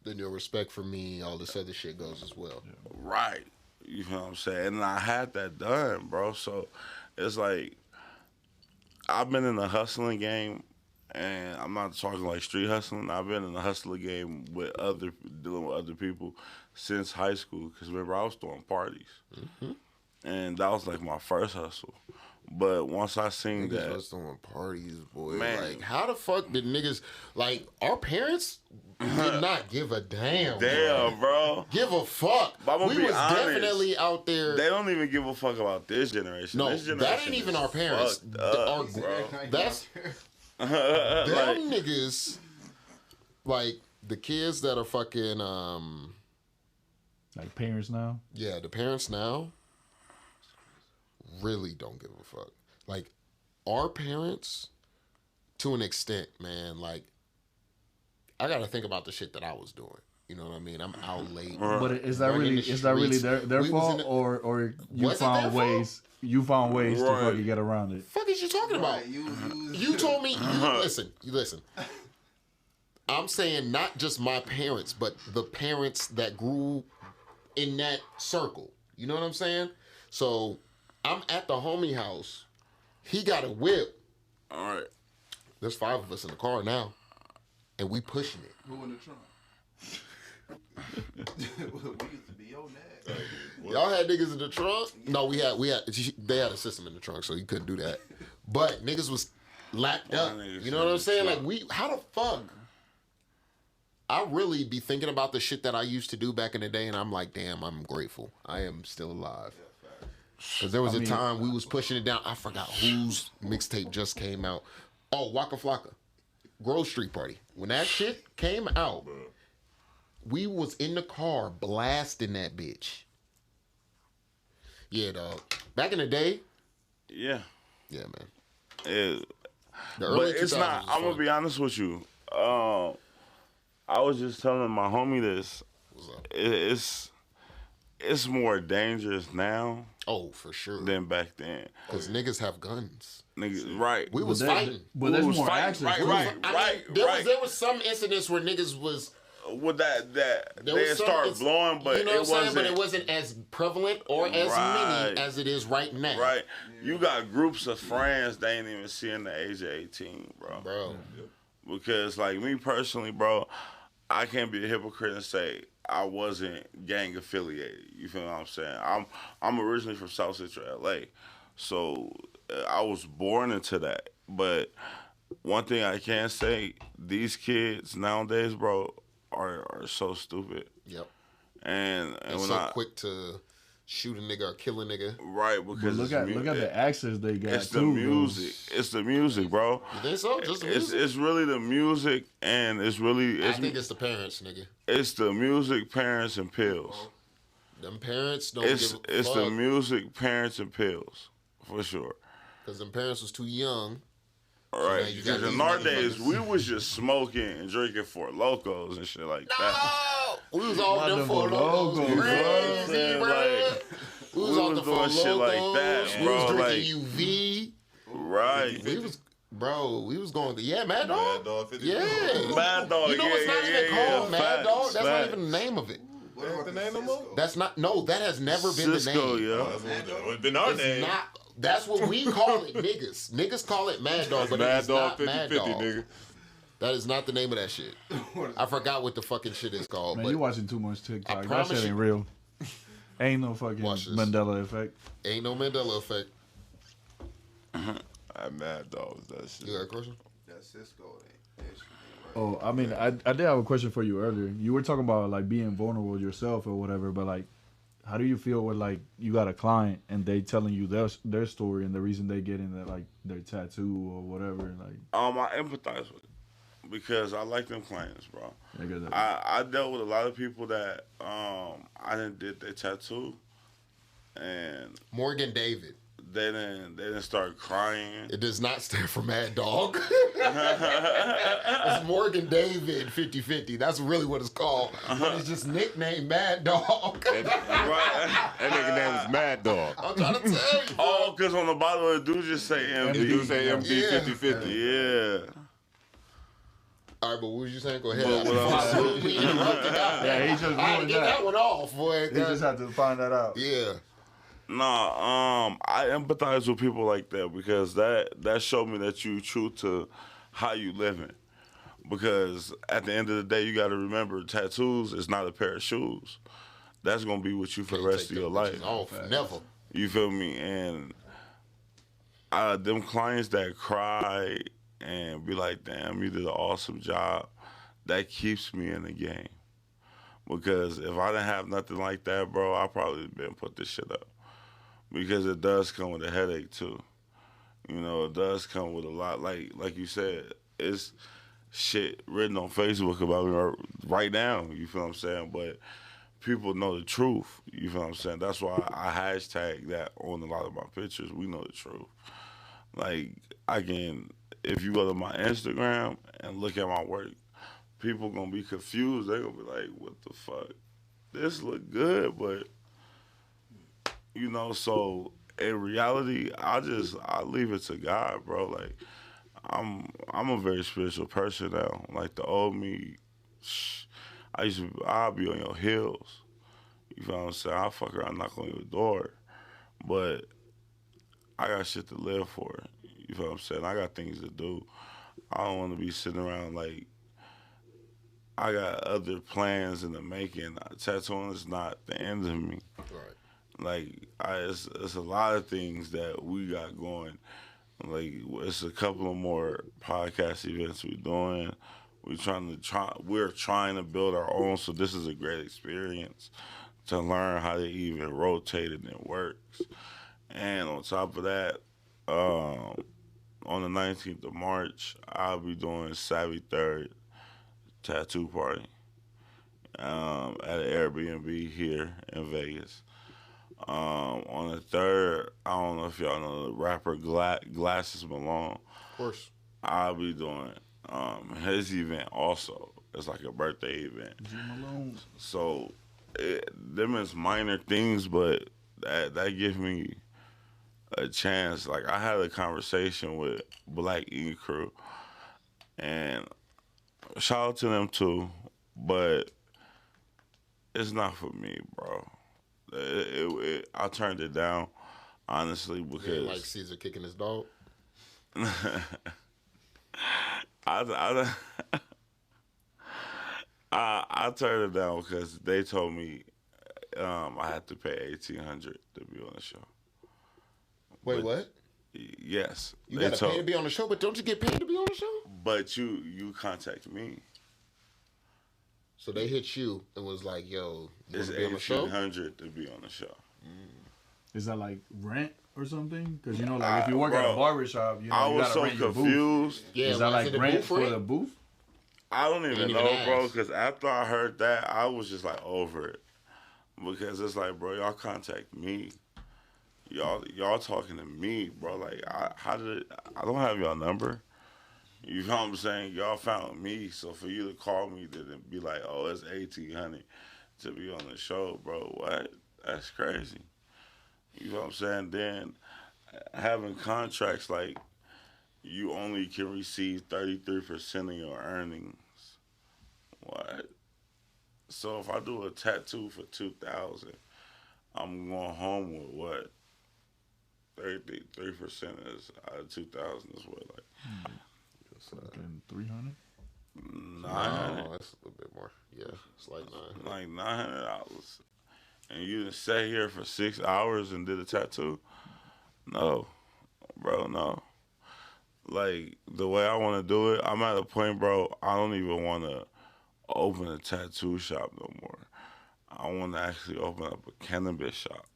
Then your respect for me, all this other shit goes as well. right? You know what I'm saying? And I had that done, bro. So it's like I've been in the hustling game, and I'm not talking like street hustling. I've been in the hustling game dealing with other people since high school. Because remember, I was throwing parties, and that was like my first hustle. But once I seen Niggas that, was throwing parties, boy. Man. Like, how the fuck did niggas, like, our parents did not give a damn. damn, bro. Give a fuck. But I'ma We be was honest. definitely out there. They don't even give a fuck about this generation. No, This that generation ain't even is our parents. fucked up, Our- bro. That's Like, them niggas. Like the kids that are fucking Like parents now. yeah, the parents now really don't give a fuck. Like our parents, to an extent, man. Like I gotta think about the shit that I was doing. You know what I mean? I'm out late. But is that Running really the is that really streets. their We was fault in the- or you Was it found their fault? ways to Right. fucking get around it? Fuck is you talking about? Right, You told me. You listen. I'm saying not just my parents, but the parents that grew in that circle. You know what I'm saying? So I'm at the homie house. He got a whip. all right. There's 5 of us in the car now, and we pushing it. Who in the trunk? We used to be on that. Y'all had niggas in the trunk? No, we had. They had a system in the trunk, so you couldn't do that. But niggas was lapped up. niggas You know what in I'm the saying? trunk. Like how the fuck? I really be thinking about the shit that I used to do back in the day, and I'm like, damn, I'm grateful. I am still alive. Because there was a time we was pushing it down. I forgot whose mixtape just came out. Oh, Waka Flocka. Grove Street Party. When that shit came out, we was in the car blasting that bitch. Yeah, dog. Back in the day, Yeah. yeah, man. It, The but early it's 2000s not. was I'm gonna fun. be honest with you. I was just telling my homie this. What's up? It's more dangerous now Oh, for sure. than back then. Because niggas have guns. Niggas, right? We was fighting. But there's We was more fighting, action. right, too. right. I mean, there was some incidents where niggas was With that there they was some start inc- blowing, but you know it what I'm saying? wasn't. But it wasn't as prevalent or as Right. many as it is right now. Right, you got groups of friends they ain't even seeing the age of 18, Bro. Because like me personally, bro, I can't be a hypocrite and say I wasn't gang affiliated. You feel what I'm saying? I'm originally from South Central LA, so I was born into that. But one thing I can say, these kids nowadays, bro, are so stupid. Yep. And And when so quick to shoot a nigga or kill a nigga. right, But because look at the access they got. it's the too, music. It's the music, bro. You think so? Just the music? It's really the music, and I think it's the parents, nigga. it's the music, parents, and pills. Them parents don't It's give a it's fuck. the music, parents, and pills for sure. Because them parents was too young. All now right, you got because in these our days motherfuckers. we was just smoking and drinking for locos and shit like that. We was off them them for locals. Locos, bro. Crazy, bro. Like, We was we off was the doing Four shit like Locos. that, We was bro, drinking UV. Right. We was, bro, we was going, yeah, Mad Dog. Mad Dog 50. Yeah. Mad Dog, You know it's yeah, not yeah, even yeah, called Mad facts, Dog? That's not facts. even the name of it. What about the name no more? That's not, no, that has never been the Cisco, name. yeah. That's what it's been our It's name. not That's what we call it, niggas. Niggas call it Mad Dog, but it Mad is Dog not Mad 50-50, Dog. nigga. That is not the name of that shit. I forgot what the fucking shit is called. Man, but you watching too much TikTok. That promise shit ain't you- real. Ain't no fucking Watch this. Mandela effect. ain't no Mandela effect. Mad Dog was that shit. You got a question? That Cisco ain't right. Oh, I mean, I did have a question for you earlier. You were talking about like being vulnerable yourself or whatever, but like, how do you feel when like you got a client and they telling you their story and the reason they get into like their tattoo or whatever? Like, I empathize with it because I like them clients, bro. I get that. I dealt with a lot of people that I didn't did their tattoo, and Morgan David. they didn't start crying. It does not stand for Mad Dog. It's Morgan David 50-50. That's really what it's called. But it's just nicknamed Mad Dog. Right? That nigga name was Mad Dog. I'm trying to tell you. Oh, because on the bottom of the dude just say MD. They do say MD Yeah. 50-50. Yeah. All right, but what was you saying? Go ahead. But what I was- We interrupted that. Yeah, he just I had to ruined get that. that one off, boy. You just have to find that out. Yeah. Nah, I empathize with people like that because that showed me that you true to how you living. Because at the end of the day, you got to remember, tattoos is not a pair of shoes. That's gonna be with you for the Can't rest of take your them life. bitches off. Never. You feel me? And them clients that cry and be like, "Damn, you did an awesome job," that keeps me in the game. Because if I didn't have nothing like that, bro, I probably been put this shit up. Because it does come with a headache too. You know, it does come with a lot. Like you said, it's shit written on Facebook about me right now. You feel what I'm saying? But people know the truth. You feel what I'm saying? That's why I hashtag that on a lot of my pictures. We know the truth. Like, if you go to my Instagram and look at my work, people gonna be confused. They gonna be like, what the fuck? This look good, but, you know, so in reality, I leave it to God, bro. Like, I'm a very spiritual person now. Like, the old me, I'll be on your heels. You feel what I'm saying? I'll fuck around, knock on your door. But I got shit to live for. You feel what I'm saying? I got things to do. I don't want to be sitting around like I got other plans in the making. Tattooing is not the end of me. Right. Like, it's a lot of things that we got going. Like, it's a couple of more podcast events we're doing. We're trying to build our own. So this is a great experience to learn how to even rotate it and it works. And on top of that, on the 19th of March, I'll be doing Savvy Third tattoo party at an Airbnb here in Vegas. On the 3rd, I don't know if y'all know the rapper Glasses Malone. Of course. I'll be doing his event also. It's like a birthday event. G Malone. So them is minor things, but that gives me a chance. Like, I had a conversation with Black Ink Crew, and shout out to them too, but it's not for me, bro. I turned it down, honestly, Yeah, because like Caesar kicking his dog. I turned it down because they told me I had to pay $1,800 to be on the show. Wait, But- what? Yes, You they got to pay to be on the show, but don't you get paid to be on the show? But you contact me. So they hit you and was like, "Yo, you It's want to be on the show?" $1,800 to be on the show. Is that like rent or something? Because, you know, like if you work at a Bro, barbershop, you know, I you was gotta so rent your booth. confused. Yeah, Is that was like it the rent booth for rent? the booth? I don't even Ain't know, even bro, asked. because after I heard that, I was just like over it. Because it's like, bro, y'all contact me. Y'all talking to me, bro. Like, I don't have y'all number. You know what I'm saying? Y'all found me, so for you to call me to be like, oh, it's 1,800 to be on the show, bro. What? That's crazy. You know what I'm saying? Then having contracts like you only can receive 33% of your earnings. What? So if I do a tattoo for $2,000, I'm going home with what? 33% is out of 2,000 is what, like Fucking 300. 900, No, that's a little bit more. Yeah, it's like 9. like $900, and you just sat here for 6 hours and did a tattoo? No, bro, no. Like the way I want to do it, I'm at a point, bro. I don't even want to open a tattoo shop no more. I want to actually open up a cannabis shop.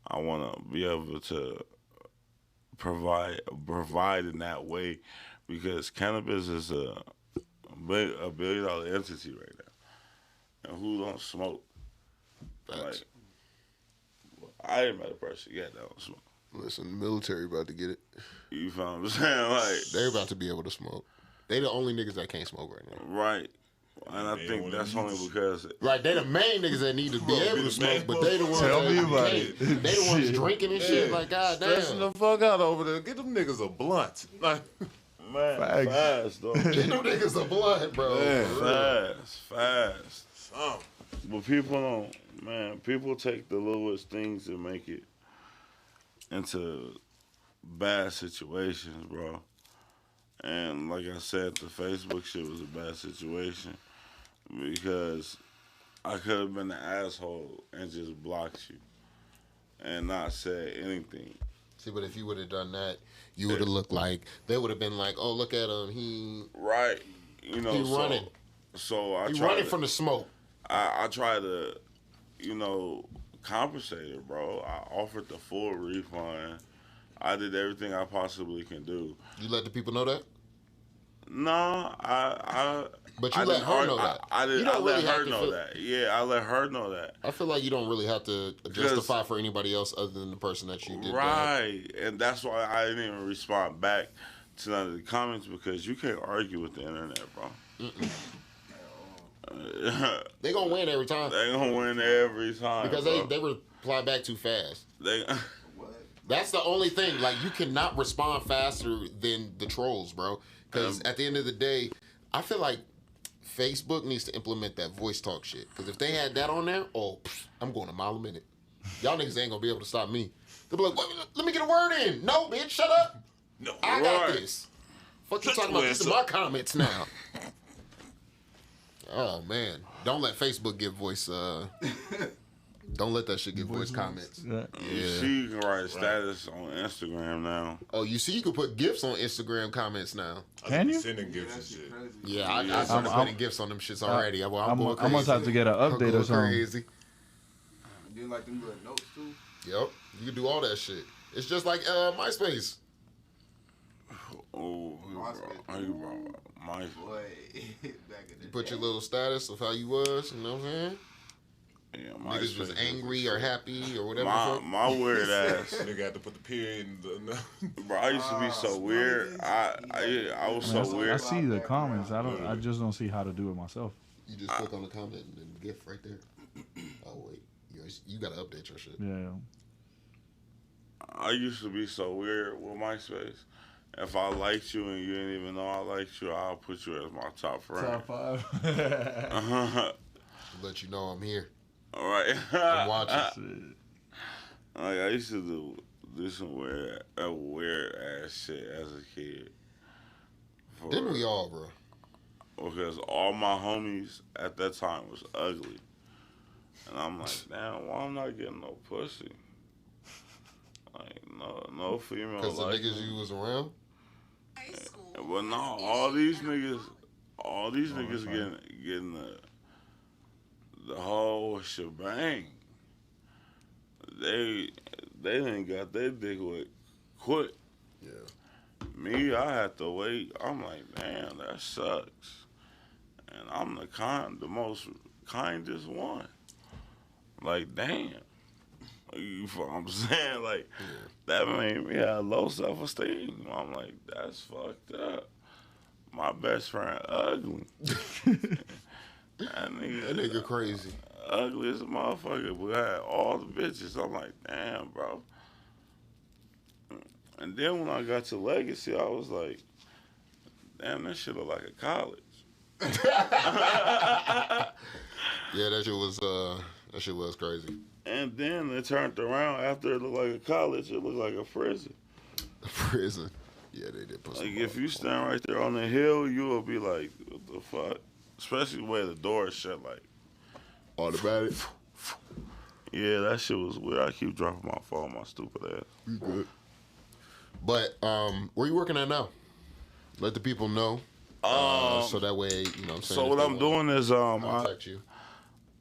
I want to be able to provide in that way because cannabis is a $1 billion entity right now, and who don't smoke? Facts. Like I ain't met a person yet that don't smoke. Listen, the military about to get it. You feel what I'm saying? Like They're about to be able to smoke. They the only niggas that can't smoke right now. right, and I They think wanna that's use only it. because Right, they the main niggas that need to be able to the smoke, main but they the ones Tell that me about can't. it. They the ones Shit. drinking and shit. Like, Stressing goddamn. the fuck out over there. Get them niggas a blunt. Like, man, Facts. fast though. Get them niggas a blood, bro. Man. For real. Fast. some. But people don't, man, people take the littlest things and make it into bad situations, bro. And like I said, the Facebook shit was a bad situation because I could have been an asshole and just blocked you and not said anything. See, but if you would have done that, you would have looked like, they would have been like, oh, look at him. Right. You know, He running. So I He tried running to, from the smoke. I try to, compensate it, bro. I offered the full refund. I did everything I possibly can do. You let the people know that? No, But you I let didn't her argue- know that. I You did. don't I let really have her to know feel- that. Yeah, I let her know that. I feel like you don't really have to justify for anybody else other than the person that you did that. Right, and that's why I didn't even respond back to none of the comments because you can't argue with the internet, bro. They gonna win every time They gonna win every time because bro. they reply back too fast. They What? That's the only thing. Like, you cannot respond faster than the trolls, bro. Because at the end of the day, I feel like Facebook needs to implement that voice talk shit. Because if they had that on there, I'm going a mile a minute. Y'all niggas ain't gonna be able to stop me. They'll be like, "Wait, let me get a word in." No, bitch, shut up. No. I got Right. this. Fuck you Shut talking your about? These ass are my up. comments now. Oh man, don't let Facebook give voice. Don't let that shit give voice comments. Yeah. You Yeah. see, you can write status on Instagram now. Oh, you see, you can put gifs on Instagram comments now. Can you? Sending Yeah, gifts that and shit shit. crazy. Yeah, I Yeah. started I'm- putting gifts on them shits already. I'm going I crazy. must have to get an I'm update or going something. crazy. You like them little notes too? Yep, you can do all that shit. It's just like MySpace. Oh, you bro, my Boy, back in the You put day. your little status of how you was. You know what I'm saying? yeah, Niggas was MySpace angry or happy or whatever. the My fuck. my weird ass. Nigga had to put the period in the. Bro, I used to be so weird. I was I, mean, so I weird. see the comments. I just don't see how to do it myself. You just click on the comment and then gift right there. Oh wait, you gotta update your shit. Yeah. I used to be so weird with MySpace. If I liked you and you didn't even know I liked you, I'll put you as my top friend. Top 5. Let you know I'm here. All right. I'm watching. Like I used to do some weird ass shit as a kid. Didn't we all, bro? Because all my homies at that time was ugly. And I'm like, damn, why I'm not getting no pussy? Like, no female Because the like niggas me. you was around. But no, all these niggas getting the whole shebang. They didn't got their dick with quick. Yeah. Me, I had to wait. I'm like, damn, that sucks. And I'm the most kindest one. Like, damn. You feel what I'm saying? Like, that made me have low self-esteem. I'm like, that's fucked up. My best friend ugly. That That nigga crazy. ugly as a motherfucker. We had all the bitches. I'm like, damn, bro. And then when I got to Legacy, I was like, damn, that shit look like a college. Yeah, that shit was crazy. And then it turned around after it looked like a college, it looked like a prison. Prison. Yeah, they did put some. Like if you stand right there on the hill, you will be like, what the fuck? Especially where the door is shut. Like, automatic. yeah, that shit was weird. I keep dropping my phone, my stupid ass. You good? But where you working at now? Let the people know. So that way, you know what I'm saying. So what I'm doing is contact you.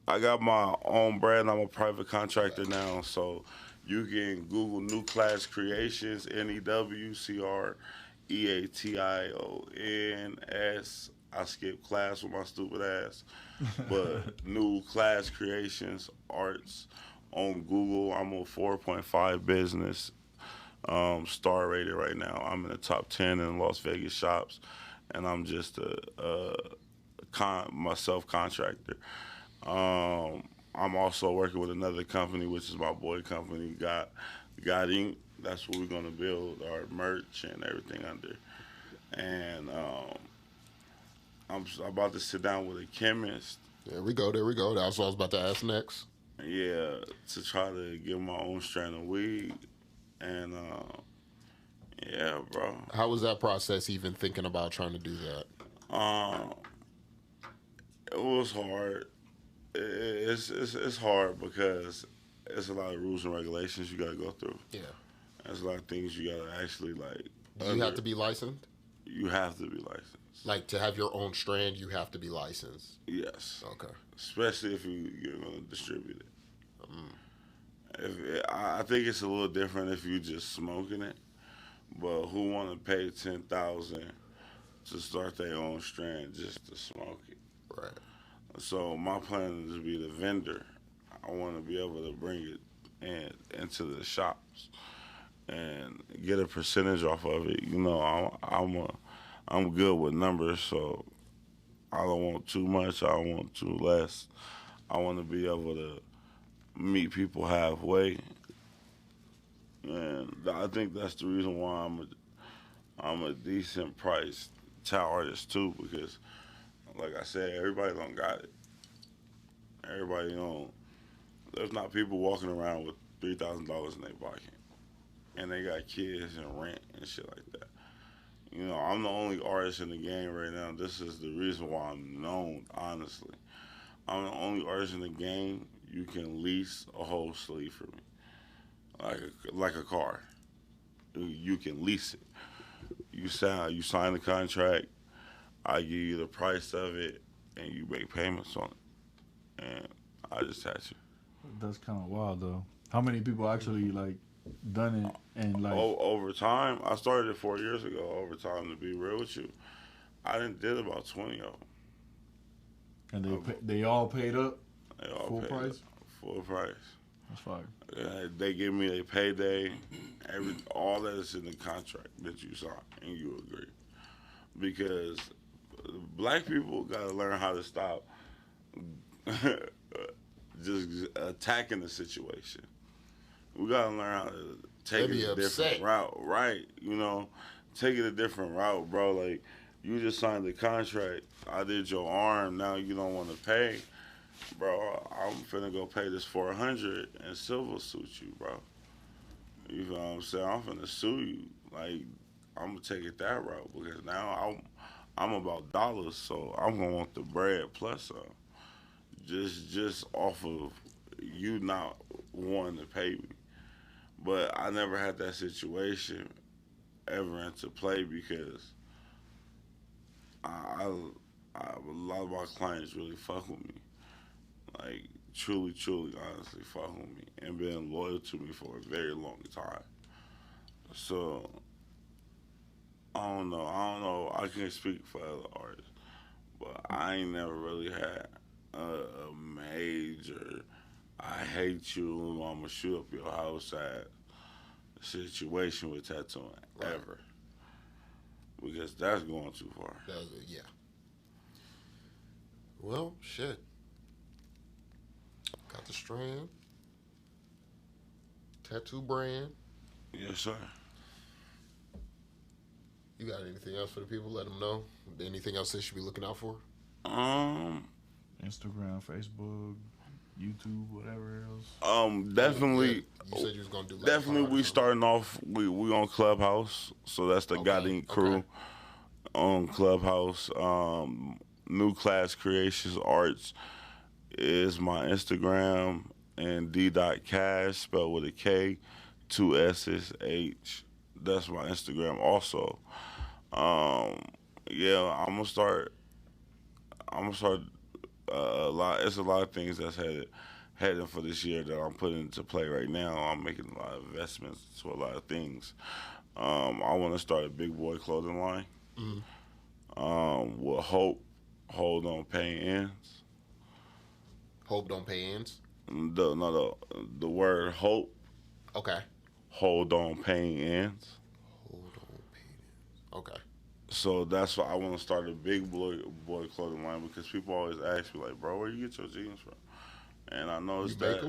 I got my own brand. I'm a private contractor now, so you can Google New Class Creations, NEWCREATIONS. I skipped class with my stupid ass, but New Class Creations Arts on Google. I'm a 4.5 business star rated right now. I'm in the top 10 in Las Vegas shops, and I'm just my self contractor. I'm also working with another company, which is my boy company, Got Inc. That's what we're gonna build our merch and everything under. And I'm about to sit down with a chemist. There we go. There we go. That's what I was about to ask next. Yeah, to try to get my own strand of weed. And yeah, bro. How was that process? Even thinking about trying to do that? It was hard. It's hard because it's a lot of rules and regulations you gotta go through. Yeah. There's a lot of things you gotta actually like. Do you have to be licensed? You have to be licensed. Like to have your own strand, you have to be licensed. Yes. Okay. Especially if you're gonna distribute it. I think it's a little different if you just smoking it, but who want to pay $10,000 to start their own strand just to smoke it? Right. So my plan is to be the vendor. I want to be able to bring it into the shops and get a percentage off of it. You know, I'm good with numbers, so I don't want too much. I don't want too less. I want to be able to meet people halfway, and I think that's the reason why I'm a decent priced towel artist too, because like I said, everybody don't got it. Everybody don't. There's not people walking around with $3,000 in their pocket, and they got kids and rent and shit like that. You know, I'm the only artist in the game right now. This is the reason why I'm known, honestly. I'm the only artist in the game you can lease a whole sleeve for me, like a car. You can lease it. You sign the contract. I give you the price of it, and you make payments on it, and I just attach you. That's kind of wild though. How many people actually like done it and like? Over time, I started it 4 years ago. Over time, to be real with you, I did about 20 of them. And they all paid up. They all Full paid price? up. Full price. That's fire. They give me a payday. All that is in the contract that you sign and you agree. Because black people got to learn how to stop just attacking the situation. We got to learn how to take it a different route, right? You know, take it a different route, bro. Like, you just signed the contract. I did your arm. Now you don't want to pay, bro. I'm finna go pay this $400 and silver suit you, bro. You know what I'm saying? I'm finna sue you. Like, I'm gonna take it that route because now I'm about dollars, so I'm gonna want the bread plus some. Just off of you not wanting to pay me. But I never had that situation ever into play because a lot of my clients really fuck with me. Like, truly, honestly fuck with me and been loyal to me for a very long time. So, I don't know. I can't speak for other artists, but I ain't never really had a major I hate you, I'm gonna shoot up your house at situation with tattooing ever. Because that's going too far. Yeah. Well, shit. Got the strand. Tattoo brand. Yes, sir. You got anything else for the people? Let them know. Anything else they should be looking out for? Instagram, Facebook. YouTube, whatever else? Definitely. You said you was gonna do. Like Definitely, pod or we something. starting off. We on Clubhouse, so that's the Okay, Goddamn crew okay. on Clubhouse. New Class Creations Arts is my Instagram, and Dkash spelled with a K, two S's, H. That's my Instagram also. Um, yeah, I'm gonna start a lot. It's a lot of things that's heading for this year that I'm putting into play right now. I'm making a lot of investments to a lot of things. I want to start a big boy clothing line. With Hope, hold on, paying ends. Hope don't pay ends. The word hope, Okay. hold on, paying ends. Hold on, pay ends. Okay. So that's why I want to start a big boy clothing line because people always ask me like, bro, where you get your jeans from? And I noticed You make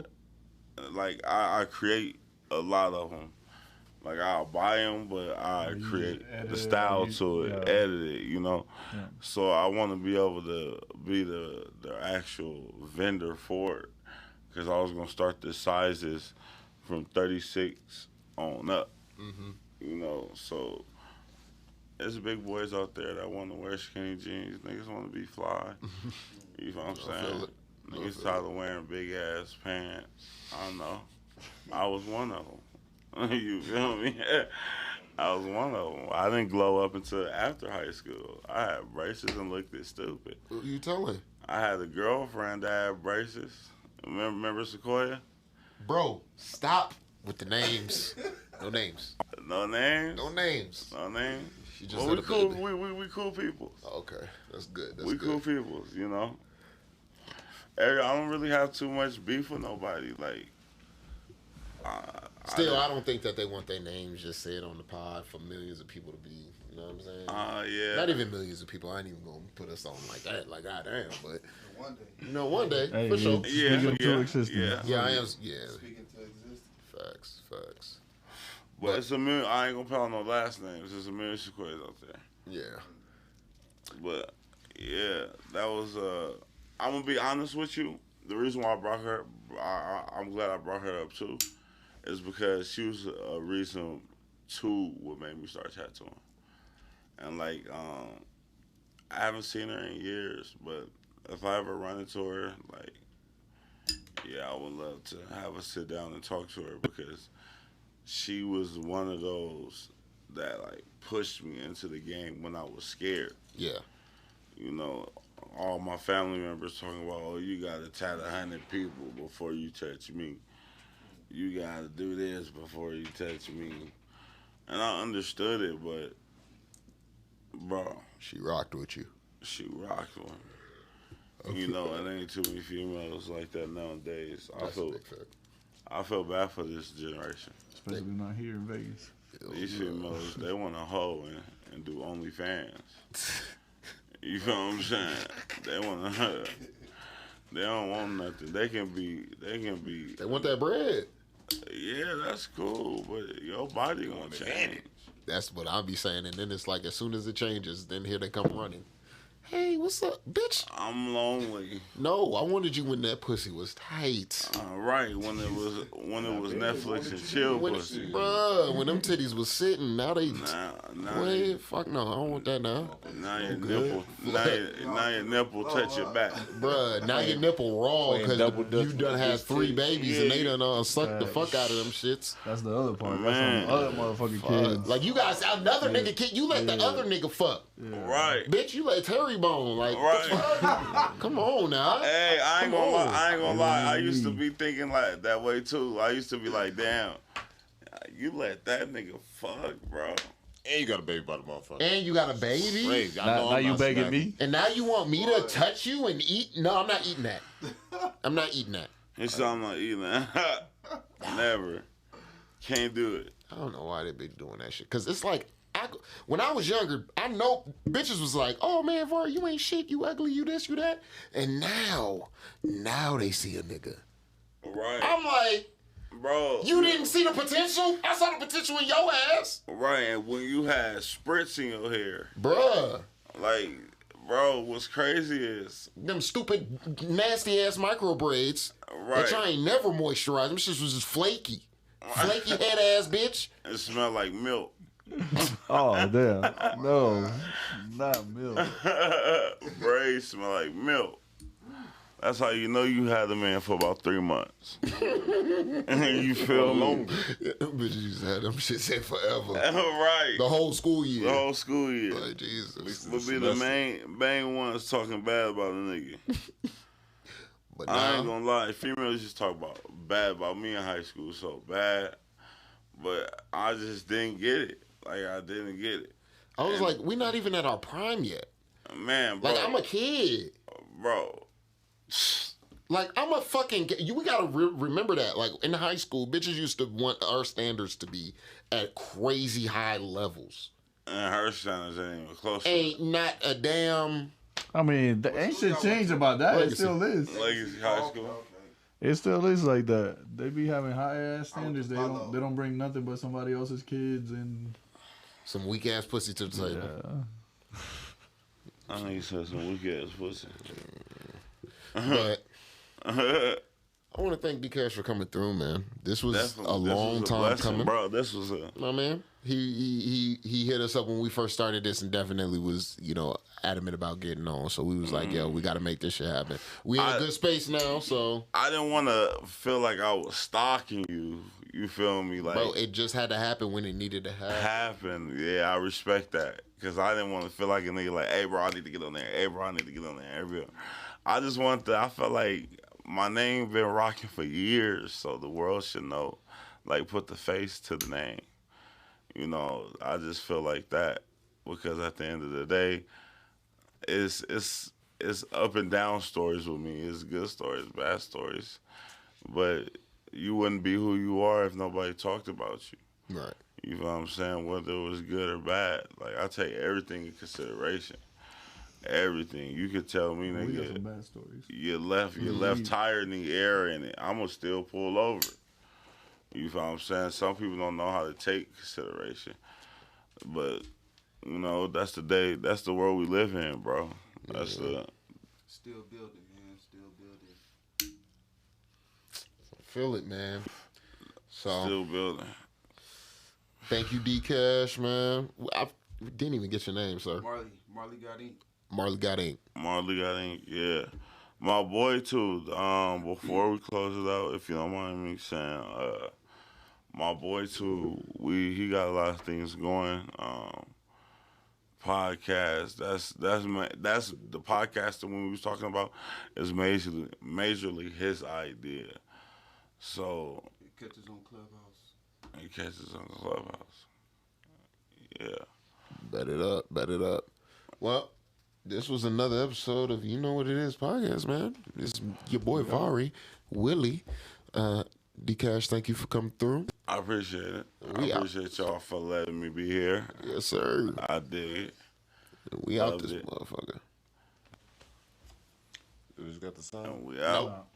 that, like, I create a lot of them. Like, I'll buy them, but I You create edit the it, style you- to it, yeah. edit it, you know. Yeah. So I want to be able to be the actual vendor for it because I was gonna start the sizes from 36 on up. You know, so there's big boys out there that want to wear skinny jeans. Niggas want to be fly. You know what I'm I feel saying? it. I Niggas feel tired of wearing big ass pants. I don't know. I was one of them. You feel me? I was one of them. I didn't glow up until after high school. I had braces and looked it stupid. Who you telling? I had a girlfriend that had braces. Remember Sequoia? Bro, stop with the names. No names. No names. No names. No names. She just Well, had we a cool. baby. We cool people. Okay, that's good. That's We good. cool people, you know. I don't really have too much beef with nobody. Like, Still, I don't think that they want their names just said on the pod for millions of people to be. You know what I'm saying? yeah. Not even millions of people. I ain't even gonna put us on like that. Like, goddamn. But One day, you know, one day Hey, for sure. Yeah, Speaking to yeah, existence. yeah. Yeah, I am. Yeah, speaking to existence. facts. But it's a million. I ain't gonna put out no last names. There's a million Sequoias out there. Yeah. But yeah, that was. I'm gonna be honest with you. The reason why I brought her, I'm glad I brought her up too, is because she was a reason to what made me start tattooing. And like, I haven't seen her in years, but if I ever run into her, like, yeah, I would love to have her sit down and talk to her because she was one of those that like pushed me into the game when I was scared. Yeah. You know, all my family members talking about, oh, you gotta tat 100 people before you touch me. You gotta do this before you touch me. And I understood it, but bro, She rocked with you. she rocked with me. You know, it ain't too many females like that nowadays. That's a big fact. I feel bad for this generation. Especially not here in Vegas. These females, they want to hoe and do OnlyFans. You know what I'm saying? They want to. They don't want nothing. They can be. They want that bread. Yeah, that's cool, but your body gonna change. That's what I'll be saying. And then it's like, as soon as it changes, then here they come running. Hey, what's up, bitch? I'm lonely. No, I wanted you when that pussy was tight. Right when it was Netflix and chill When, pussy. bruh, when them titties was sitting, now they. Now, Wait, fuck no, I don't want that now. now your good. nipple, now your nipple touch your back. Bruh, now your nipple raw playing because double dutch you with done the had big 3 titties. babies and they done sucked the fuck out of them shits. That's the other part. Man. That's on the other motherfucking kids. Like, you guys, another nigga kid, you let the other nigga fuck. Right. Bitch, you let Terry Bone. Like, Right. come on now. Hey, I ain't Come gonna lie. on. I ain't gonna lie. I used to be thinking like that way too. I used to be like, damn, you let that nigga fuck, bro. And you got a baby by the motherfucker. And you got a baby. Crazy. I know Now I'm you not begging smacking. me? And now you want me to touch you and eat? No, I'm not eating that. I'm not eating that. He said, I'm not eating that. Never. Can't do it. I don't know why they be doing that shit. Because it's like, when I was younger, I know bitches was like, oh man, Var, you ain't shit, you ugly, you this, you that. And now they see a nigga. Right. I'm like, Bro. you didn't see the potential? I saw the potential in your ass. Right, and when you had spritz in your hair, Bruh. like, Bro, what's crazy is Them stupid, nasty ass micro braids. right. That y'all ain't never moisturized. Them shit was just flaky. Flaky head ass bitch. It smelled like milk. Oh damn! No, not milk. Braids smell like milk. That's how you know you had the man for about 3 months. You feel me? Them bitches used to have them shit set forever. Right. The whole school year. The whole school year. Like, Jesus. Would be the main ones talking bad about a nigga. But I ain't now, gonna lie, females just talk bad about me in high school, so bad. But I just didn't get it. Like, I didn't get it. I was like, we not even at our prime yet. Man, bro. Like, I'm a kid. Bro. Like, I'm a fucking... We gotta remember that. Like, in high school, bitches used to want our standards to be at crazy high levels. And her standards ain't even close. Ain't not a damn... I mean, ain't shit changed about that. It still is. Legacy High School. It still is like that. They be having high ass standards. They don't bring nothing but somebody else's kids and Some weak ass pussy to the table. yeah. I think you said some weak ass pussy. But I want to thank Dkash for coming through, man. This was a long time blessing, coming, bro. This was my man. He hit us up when we first started this and definitely was, adamant about getting on. So we was like, yo, we got to make this shit happen. We in a good space now, so. I didn't want to feel like I was stalking you. You feel me? Like, Bro, it just had to happen when it needed to happen. Yeah, I respect that. Because I didn't want to feel like a nigga like, hey, bro, I need to get on there. Hey, bro, I need to get on there. I just want to, I felt like my name been rocking for years, so the world should know. Like, put the face to the name. I just feel like that. Because at the end of the day, it's up and down stories with me. It's good stories, bad stories. But you wouldn't be who you are if nobody talked about you. Right. You know what I'm saying? Whether it was good or bad. Like, I take everything in consideration. Everything. You could tell me, We got nigga, some bad stories. your left tire in the air in it. I'm going to still pull over. You know what I'm saying? Some people don't know how to take consideration. But, that's the world we live in, bro. That's the... Still building, man. Still building. Feel it, man. So, Still building. thank you, Dkash, man. I didn't even get your name, sir. Marley got ink. Marley got ink. Marley got ink, yeah. My boy, too, before we close it out, if you don't mind me saying, my boy, too, he got a lot of things going. Podcast, that's the podcast that when we was talking about is majorly his idea. So He catches on Clubhouse. he catches on the Clubhouse. Yeah. Bet it up. Well, this was another episode of You Know What It Is podcast, man. It's your boy Vari, Willie. Dkash, thank you for coming through. I appreciate it. I appreciate y'all for letting me be here. Yes, sir. I dig it. We out Loved this it. motherfucker. You just got the sound. And we out. Nope.